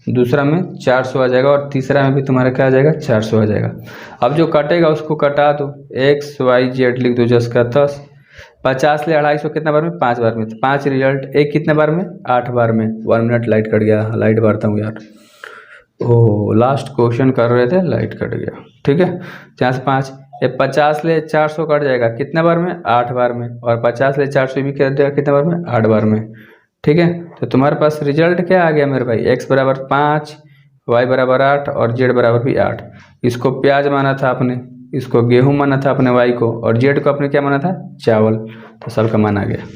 दूसरा में 400 आ जाएगा, और तीसरा में भी तुम्हारा क्या आ जाएगा 400 आ जाएगा। अब जो कटेगा उसको कटा दो, x y z लिख दो जस का 10, 50 ले 250 कितना बार में 5 बार में, 5 रिजल्ट, एक कितने बार में 8 बार में। 1 मिनट लाइट कट गया, लाइट मारता हूँ यार, ओह लास्ट क्वेश्चन कर रहे थे लाइट कट गया, ठीक है। 4 से 5, ये 50 ले 400 कट जाएगा कितने बार में 8 बार में, और 50 ले 400 भी कर देगा कितने बार में 8 बार में, ठीक है। तो तुम्हारे पास रिजल्ट क्या आ गया मेरे भाई, x बराबर 5 y बराबर 8 और z बराबर भी 8। इसको प्याज माना था आपने, इसको गेहूं माना था अपने y को, और z को अपने क्या माना था चावल, तो सब का मान आ गया।